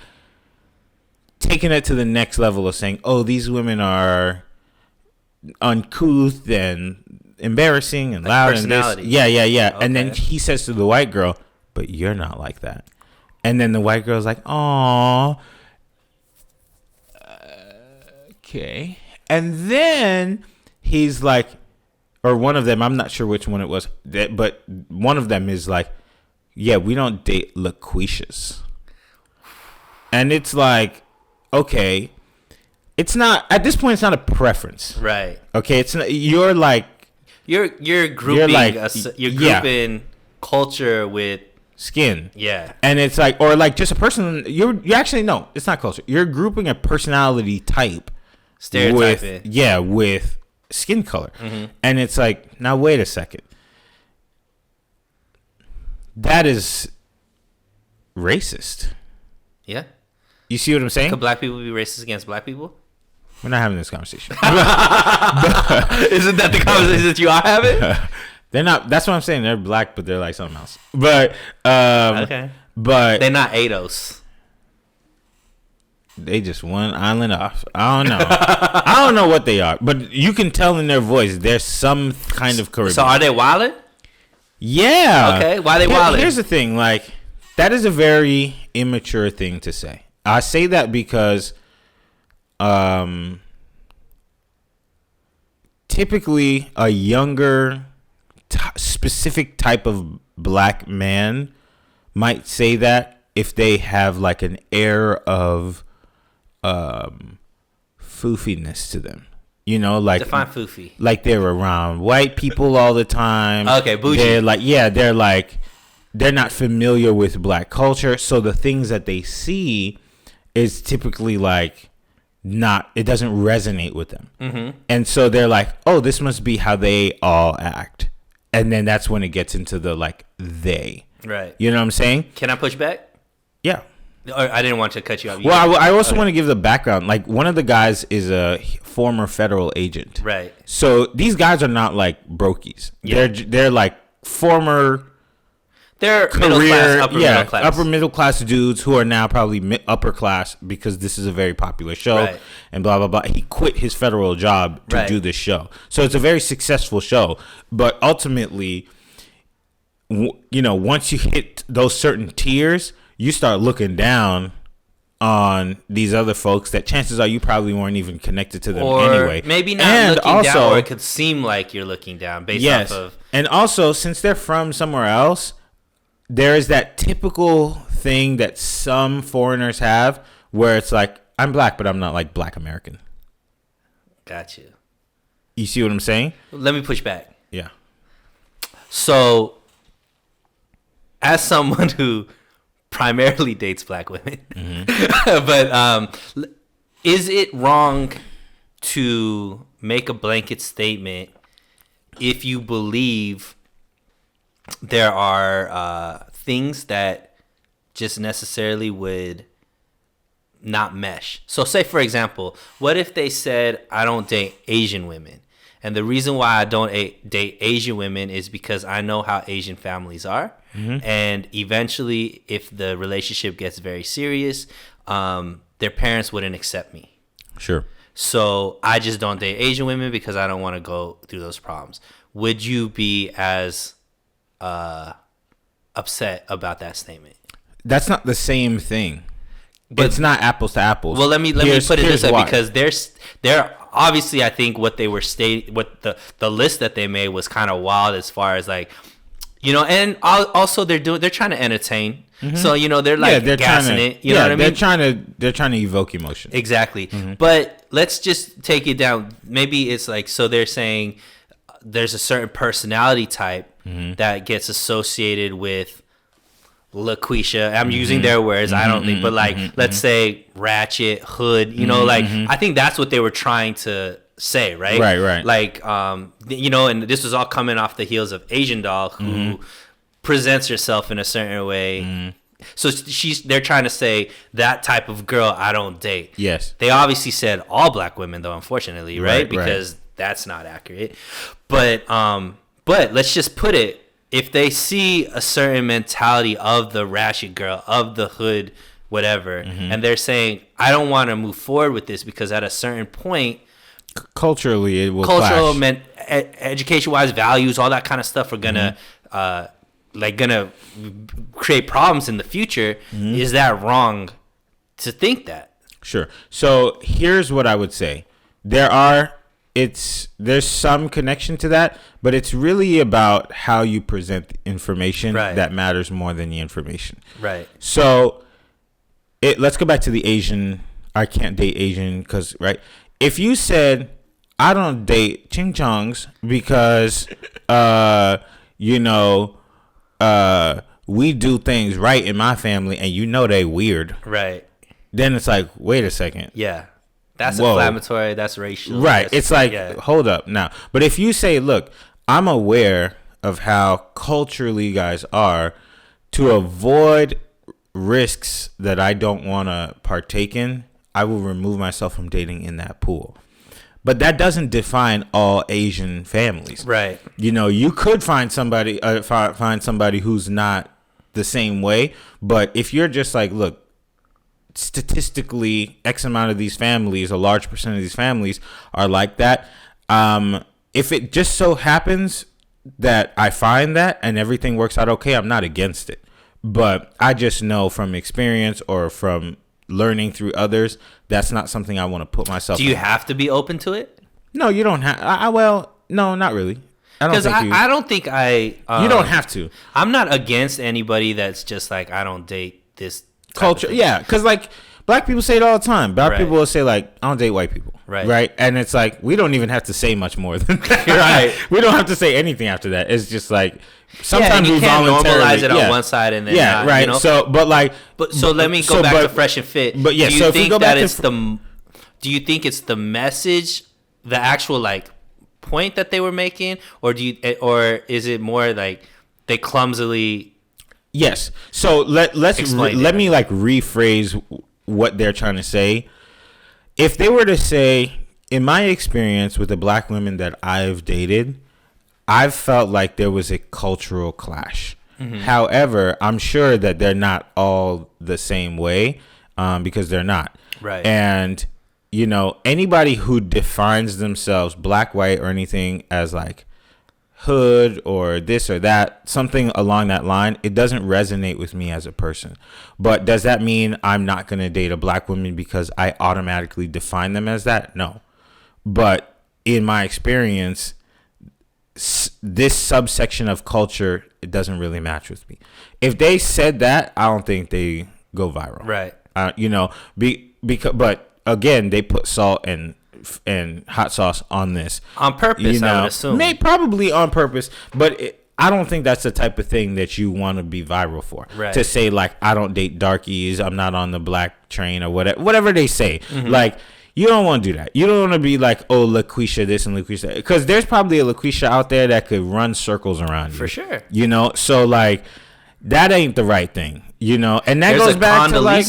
taking it to the next level of saying, oh, these women are uncouth and embarrassing and like loud and this. Yeah. Okay. And then he says to the white girl, but you're not like that. And then the white girl's like, oh, okay. And then he's like, or one of them, I'm not sure which one it was, but one of them is like, yeah, we don't date LaQuishas. And it's like, okay, it's not, at this point, it's not a preference. Right. Okay, it's not, you're like, you're grouping culture with skin. Yeah. And it's like, or like just a person, you actually, no, it's not culture. You're grouping a personality type. Stereotyping. With skin color. And it's like, now wait a second. That is racist. Yeah. You see what I'm saying? Could black people be racist against black people? We're not having this conversation. Isn't that the conversation that you are having? They're not. That's what I'm saying. They're black, but they're like something else. But okay. But they're not ADOS. They just one island off. I don't know. I don't know what they are, but you can tell in their voice there's some kind of Caribbean. So are they wildin'? Yeah. Okay. Why are they wildin'? Here's the thing. Like, that is a very immature thing to say. I say that because, typically a younger, specific type of black man might say that if they have like an air of foofiness to them, like define foofy. Like they're around white people all the time. Okay, bougie. They're not familiar with black culture, so the things that they see is typically like it doesn't resonate with them. And so they're like, oh, this must be how they all act, and then that's when it gets into the like they. Right. You know what I'm saying? Can I push back? Yeah. I didn't want to cut you off. Well, I also want to give the background. Like, one of the guys is a former federal agent. Right. So these guys are not like brokies. Yeah. They're like former. They're upper middle class dudes who are now probably upper class because this is a very popular show, right, and blah blah blah. He quit his federal job to do this show, so it's a very successful show. But ultimately, once you hit those certain tiers, you start looking down on these other folks that chances are you probably weren't even connected to them anyway. Maybe not looking down, or it could seem like you're looking down based off of. And also, since they're from somewhere else, there is that typical thing that some foreigners have where it's like, I'm black, but I'm not like black American. Got you. You see what I'm saying? Let me push back. Yeah. So, as someone who primarily dates black women, but is it wrong to make a blanket statement if you believe there are things that just necessarily would not mesh? So say, for example, what if they said, I don't date Asian women? And the reason why I don't date Asian women is because I know how Asian families are. And eventually, if the relationship gets very serious, their parents wouldn't accept me. Sure. So I just don't date Asian women because I don't want to go through those problems. Would you be as upset about that statement? That's not the same thing. But it's not apples to apples. Well, let me put it this way, because they're obviously, I think what they were what the list that they made was kind of wild as far as like, and also they're trying to entertain. So they're like gassing it. You know what I mean? They're trying to evoke emotion. Exactly. But let's just take it down. Maybe it's like, so they're saying there's a certain personality type that gets associated with LaQuisha. I'm using their words. I don't think, but like, let's say ratchet, hood, I think that's what they were trying to say, right? Right. Like, and this was all coming off the heels of Asian Doll, who presents herself in a certain way. So they're trying to say that type of girl I don't date. Yes. They obviously said all black women, though, unfortunately, right? Because that's not accurate. But let's just put it, if they see a certain mentality of the ratchet girl, of the hood, whatever, and they're saying, I don't want to move forward with this because at a certain point, culturally, it will clash. Education-wise, values, all that kind of stuff are gonna gonna create problems in the future. Is that wrong to think that? Sure. So here's what I would say. There's some connection to that, but it's really about how you present the information that matters more than the information. Right. So let's go back to the Asian, I can't date Asian because, if you said, I don't date ching chongs because, we do things right in my family and they weird. Right. Then it's like, wait a second. Yeah. That's inflammatory. That's racial. Right. It's like, hold up now. But if you say, look, I'm aware of how culturally you guys are, to avoid risks that I don't want to partake in, I will remove myself from dating in that pool. But that doesn't define all Asian families. Right. You could find somebody who's not the same way. But if you're just like, look, statistically, X amount of these families, a large percent of these families are like that. If it just so happens that I find that and everything works out okay, I'm not against it. But I just know from experience or from learning through others, that's not something I want to put myself in. Do you have to be open to it? No, you don't have. No, not really. Because I don't think you don't have to. I'm not against anybody that's just like, I don't date this culture. Yeah, because like black people say it all the time. Black people will say like, I don't date white people. Right. And it's like, we don't even have to say much more than that. Right. We don't have to say anything after that. It's just like, sometimes you we can't normalize it on one side and then not, right. So let me go back to Fresh and Fit. But yeah, do you think it's the message, the actual like point that they were making, or is it more like they clumsily? Yes. So let me like rephrase what they're trying to say. If they were to say, in my experience with the black women that I've dated, I've felt like there was a cultural clash. However, I'm sure that they're not all the same way, because they're not. Right. And anybody who defines themselves black, white, or anything as like hood or this or that, something along that line, it doesn't resonate with me as a person. But does that mean I'm not going to date a black woman because I automatically define them as that? No. But in my experience, this subsection of culture, it doesn't really match with me. If they said that, I don't think they go viral. Right. But again, they put salt and hot sauce on this on purpose. I would assume, probably on purpose, but I don't think that's the type of thing that you want to be viral for. Right. To say like, I don't date darkies, I'm not on the black train, or whatever they say. Mm-hmm. Like, you don't want to do that. You don't want to be like, oh, LaQuisha this and LaQuisha that. Because there's probably a LaQuisha out there that could run circles around you. For sure. So like, that ain't the right thing. And that There's goes back to like,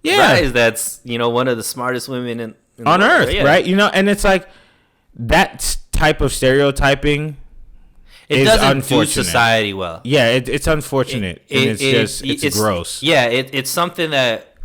Rice, that's one of the smartest women in on the earth, world. right? And it's like that type of stereotyping. It doesn't do society well. Yeah, it's unfortunate, and it's gross. Yeah, it's something that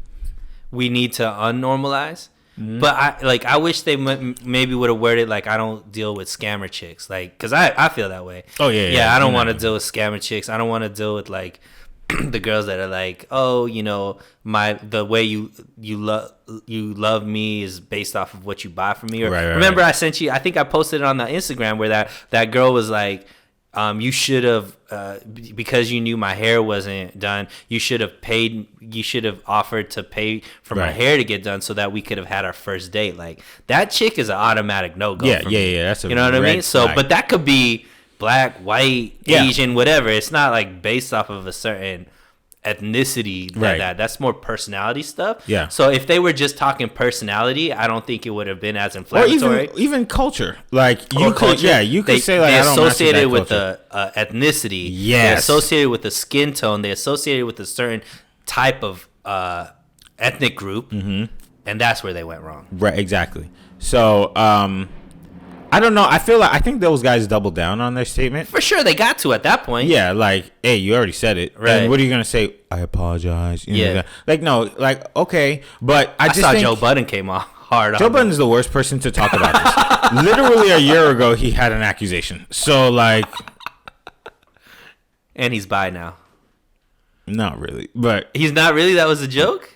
we need to unnormalize. Mm-hmm. But I wish they maybe would have worded like, I don't deal with scammer chicks, like, because I feel that way. Oh yeah. I don't want to deal with scammer chicks. I don't want to deal with like the girls that are like, oh, the way you love me is based off of what you buy from me. Or remember, I sent you. I think I posted it on the Instagram where that girl was like, you should have, because you knew my hair wasn't done, you should have offered to pay for my hair to get done so that we could have had our first date. Like, that chick is an automatic no-go. Yeah. That's you know what I mean? So, but that could be black, white, Asian, whatever. It's not like based off of a certain ethnicity. That's more personality stuff. Yeah. So if they were just talking personality, I don't think it would have been as inflammatory. Or even culture. Like, you could say like, I don't associated with the ethnicity. Yes. They're associated with the skin tone. They're associated with a certain type of ethnic group. Mm-hmm. And that's where they went wrong. Right. Exactly. So, I don't know. I think those guys doubled down on their statement. For sure, they got to at that point. Yeah, like, hey, you already said it. Right. And what are you gonna say? I apologize. Like, no, like, okay, but I just think Joe Budden came off hard. Joe Budden's the worst person to talk about this. Literally a year ago, he had an accusation. So like, and he's bi now. Not really, but he's not really. That was a joke.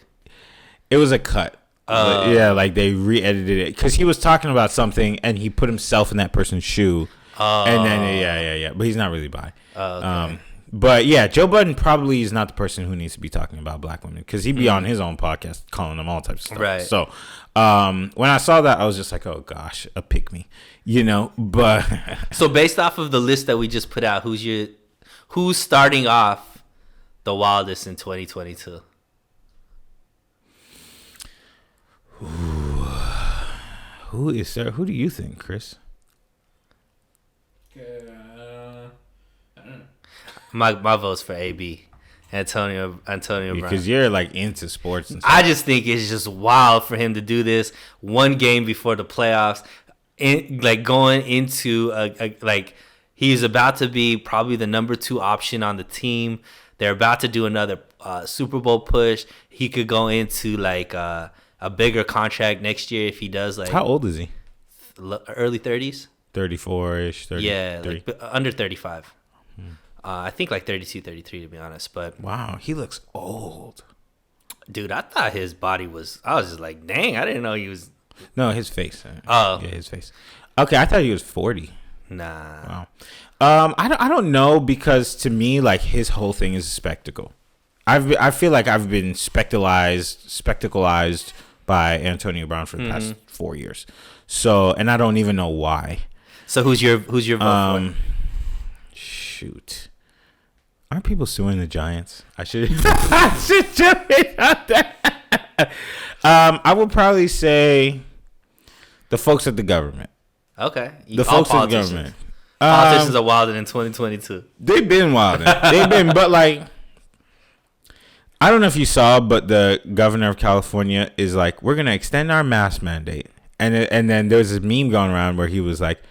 It was a cut. Like they re-edited it because he was talking about something and he put himself in that person's shoe. And then but he's not really bi. Okay. But yeah, Joe Budden probably is not the person who needs to be talking about black women because he'd be on his own podcast calling them all types of stuff. Right. So when I saw that, I was just like, oh gosh, a pick me, But so based off of the list that we just put out, who's starting off the wildest in 2022? Who is there? Who do you think, Chris? I don't know. My vote's for AB, Antonio Brown. Because you're like into sports and stuff. I just think it's just wild for him to do this one game before the playoffs, going into he's about to be probably the number 2 option on the team. They're about to do another Super Bowl push. He could go into a bigger contract next year if he does. Like, how old is he? Early 30s. 34-ish. 30, yeah, 30. Under 35. I think like 32, 33 to be honest. But wow, he looks old. Dude, I thought his body was. I was just like, dang, I didn't know he was. No, his face. Oh, yeah, his face. Okay, I thought he was 40. Nah. Wow. I don't know because to me, like, his whole thing is a spectacle. I feel like I've been spectacleized by Antonio Brown for the past 4 years. So, and I don't even know why. So who's your vote for? Shoot. Aren't people suing the Giants? I should do it out there. I would probably say the folks at the government. Okay. The folks at the government. Politicians are wilding in 2022. They've been wilding. But like, I don't know if you saw, but the governor of California is like, we're going to extend our mask mandate. And then there's this meme going around where he was like,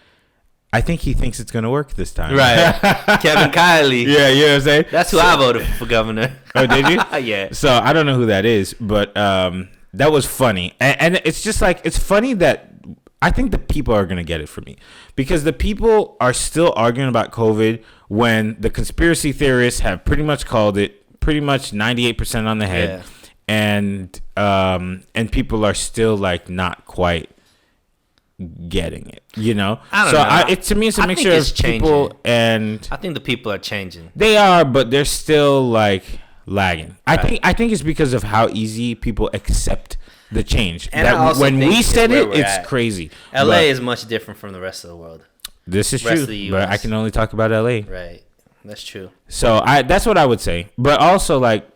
I think he thinks it's going to work this time. Right. Kevin Kiley. Yeah, you know what I'm saying? That's who I voted for governor. Oh, did you? Yeah. So I don't know who that is, but that was funny. And it's just like, it's funny that I think the people are going to get it from me because the people are still arguing about COVID when the conspiracy theorists have pretty much called it pretty much 98% on the head. Yeah. And people are still like not quite getting it, I don't know. To me, it's a mixture of people, and I think the people are changing. They are, but they're still like lagging. I think it's because of how easy people accept the change. And that when we said it's crazy. LA is much different from the rest of the world. This is true, but I can only talk about LA. Right, that's true. So that's what I would say. But also, like,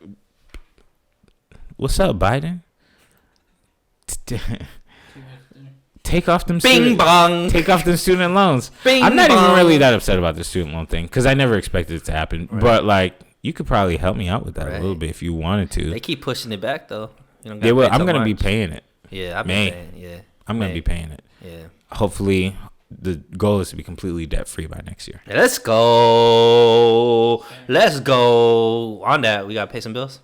what's up, Biden? Take off them. Bing bong. Take off them student loans. Bing I'm not bong. even really that upset about the student loan thing because I never expected it to happen. Right. But like, you could probably help me out with that a little bit if you wanted to. They keep pushing it back though. They will. I'm gonna be paying it. Yeah, I'm paying. Yeah, I'm gonna be paying it. Yeah. Hopefully, the goal is to be completely debt free by next year. Let's go. Let's go. On that, we gotta pay some bills.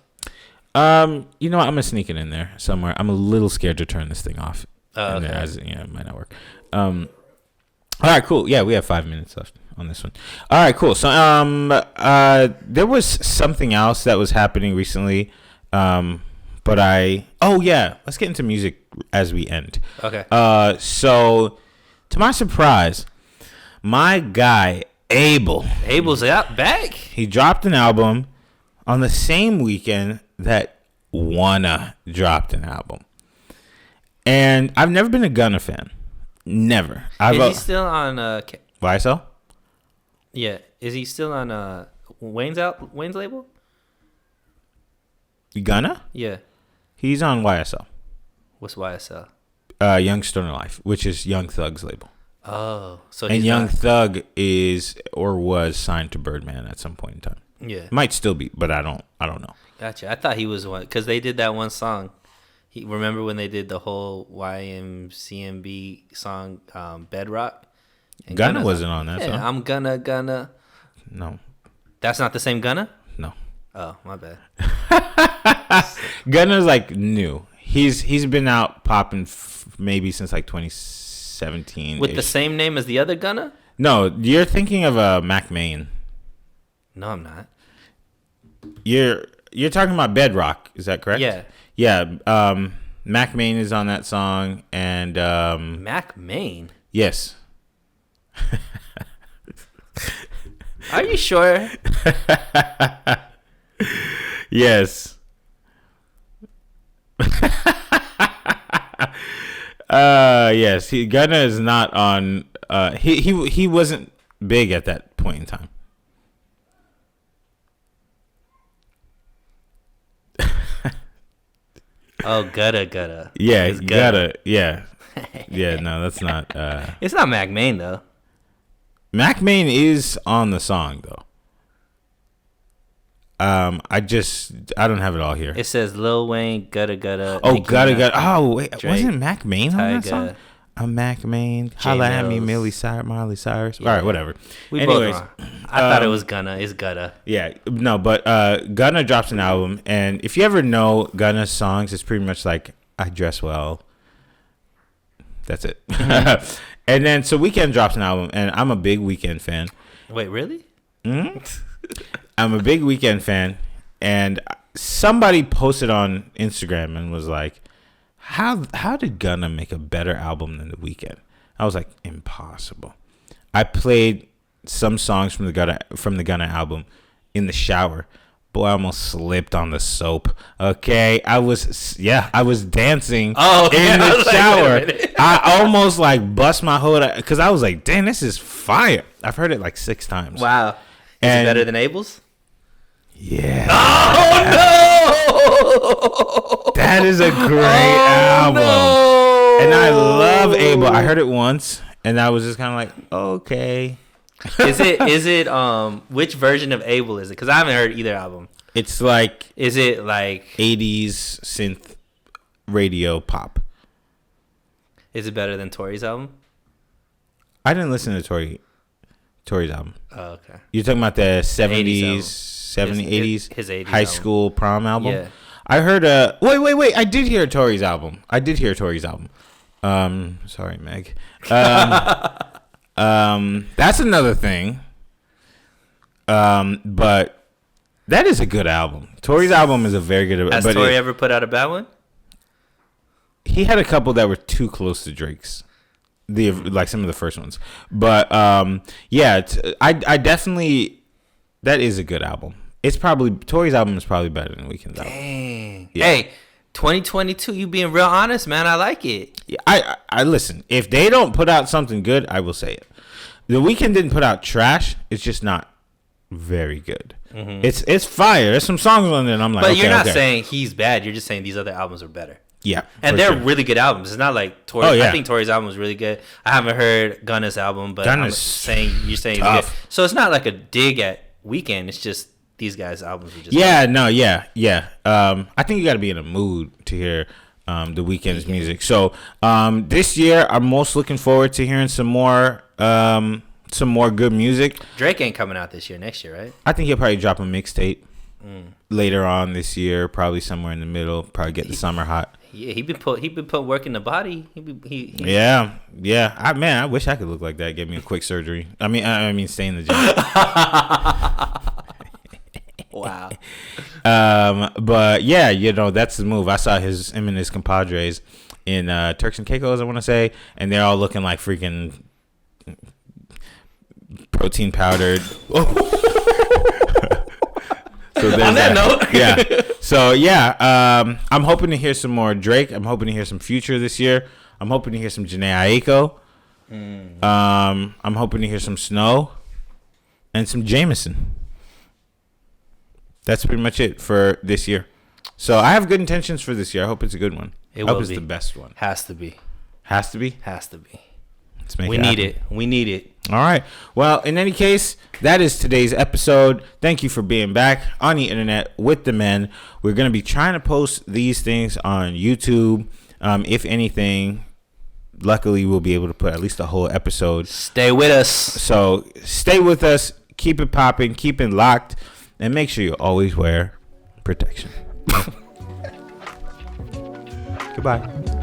You know what? I'm gonna sneak it in there somewhere. I'm a little scared to turn this thing off. Okay. It might not work. All right, cool. Yeah, we have 5 minutes left on this one. All right, cool. So, there was something else that was happening recently. Let's get into music as we end. Okay. So to my surprise, my guy Abel's out back. He dropped an album on the same weekend that Wanna dropped an album. And I've never been a Gunna fan. Never. Is he still on YSL? Yeah. Is he still on Wayne's label? Gunna? Yeah. He's on YSL. What's YSL? Young Stoner Life, which is Young Thug's label. Oh, so and Young Thug is or was signed to Birdman at some point in time. Yeah, might still be, but I don't know. Gotcha. I thought he was one because they did that one song. Remember when they did the whole YMCMB song, Bedrock? And Gunna wasn't on that song. I'm gonna. No, that's not the same Gunna. No. Oh, my bad. Gunna's like new. He's been out popping maybe since like 2017. With the same name as the other Gunna? No, you're thinking of Mac Main. No, I'm not. You're talking about Bedrock, is that correct? Yeah. Yeah. Mac Main is on that song, and Mac Main. Yes. Are you sure? Yes. Yes. Gunna is not on. He wasn't big at that point in time. Oh, Gutta. Yeah, it's Gutta. Yeah. Yeah, no, that's not. It's not Mac Main, though. Mac Main is on the song, though. I don't have it all here. It says Lil Wayne, Gutta. Oh, Gutta. Oh, wait, Drake, wasn't Mac Main on that song? Mac Main. Holla at me, Miley Cyrus. Yeah. All right, whatever. Anyways, both wrong. I thought it was Gunna. It's Gutta. Yeah, no, but Gunna drops an album, and if you ever know Gunna's songs, it's pretty much like I Dress Well. That's it. And then so Weeknd drops an album, and I'm a big Weeknd fan. Wait, really? Mm-hmm. I'm a big Weeknd fan, and somebody posted on Instagram and was like, How did Gunna make a better album than The Weeknd? I was like, impossible. I played some songs from the Gunna album in the shower. Boy, I almost slipped on the soap. Okay, I was dancing in the shower. Like, I almost like bust my hood because I was like, damn, this is fire. I've heard it like 6 times. Wow. Is it better than Abel's? Yeah. Oh no! That is a great album. No! And I love Abel. I heard it once and I was just kind of like, okay. Is it which version of Abel is it? Because I haven't heard either album. It's like, is it like 80s synth radio pop? Is it better than Tory's album? I didn't listen to Tory's album. Oh, okay. You're talking about the 70s, 80s, his 80s high album. school prom album? Yeah. I heard wait. I did hear Tory's album. Sorry, Meg. That's another thing. But that is a good album. Tory's album is a very good album. Has Tory ever put out a bad one? He had a couple that were too close to Drake's. Like some of the first ones. But I definitely, that is a good album. it's probably Tory's album is probably better than Weeknd's album. Dang. Yeah. Hey, 2022, you being real honest, man. I like it. Yeah, I listen. If they don't put out something good, I will say it. The Weeknd didn't put out trash. It's just not very good. It's fire. There's some songs on there, and I'm like, but you're not saying he's bad. You're just saying these other albums are better. Yeah, and they're really good albums. It's not like Tory. Oh, yeah. I think Tory's album was really good. I haven't heard Gunna's album, but you're saying it's good. So it's not like a dig at Weeknd. It's just these guys' albums are just yeah, good. No, yeah. I think you got to be in a mood to hear the Weeknd's music. So this year, I'm most looking forward to hearing some more good music. Drake ain't coming out this year. Next year, right? I think he'll probably drop a mixtape later on this year, probably somewhere in the middle. Probably get the summer hot. Yeah, he been put work in the body. Yeah. I wish I could look like that. Get me a quick surgery. I mean, stay in the gym. Wow. But yeah, that's the move. I saw him and his compadres in Turks and Caicos, I want to say, and they're all looking like freaking protein powdered. So on that note, yeah. So yeah, I'm hoping to hear some more Drake. I'm hoping to hear some Future this year. I'm hoping to hear some Jhené Aiko. I'm hoping to hear some Snow and some Jameson. That's pretty much it for this year. So I have good intentions for this year. I hope it's a good one. I hope it's the best one. Has to be. Has to be? Has to be. Let's make we it need happen. it. We need it. All right. Well, in any case, that is today's episode. Thank you for being back on the internet with the men. We're going to be trying to post these things on YouTube. If anything, luckily we'll be able to put at least a whole episode. Stay with us. So stay with us. Keep it popping. Keep it locked. And make sure you always wear protection. Goodbye.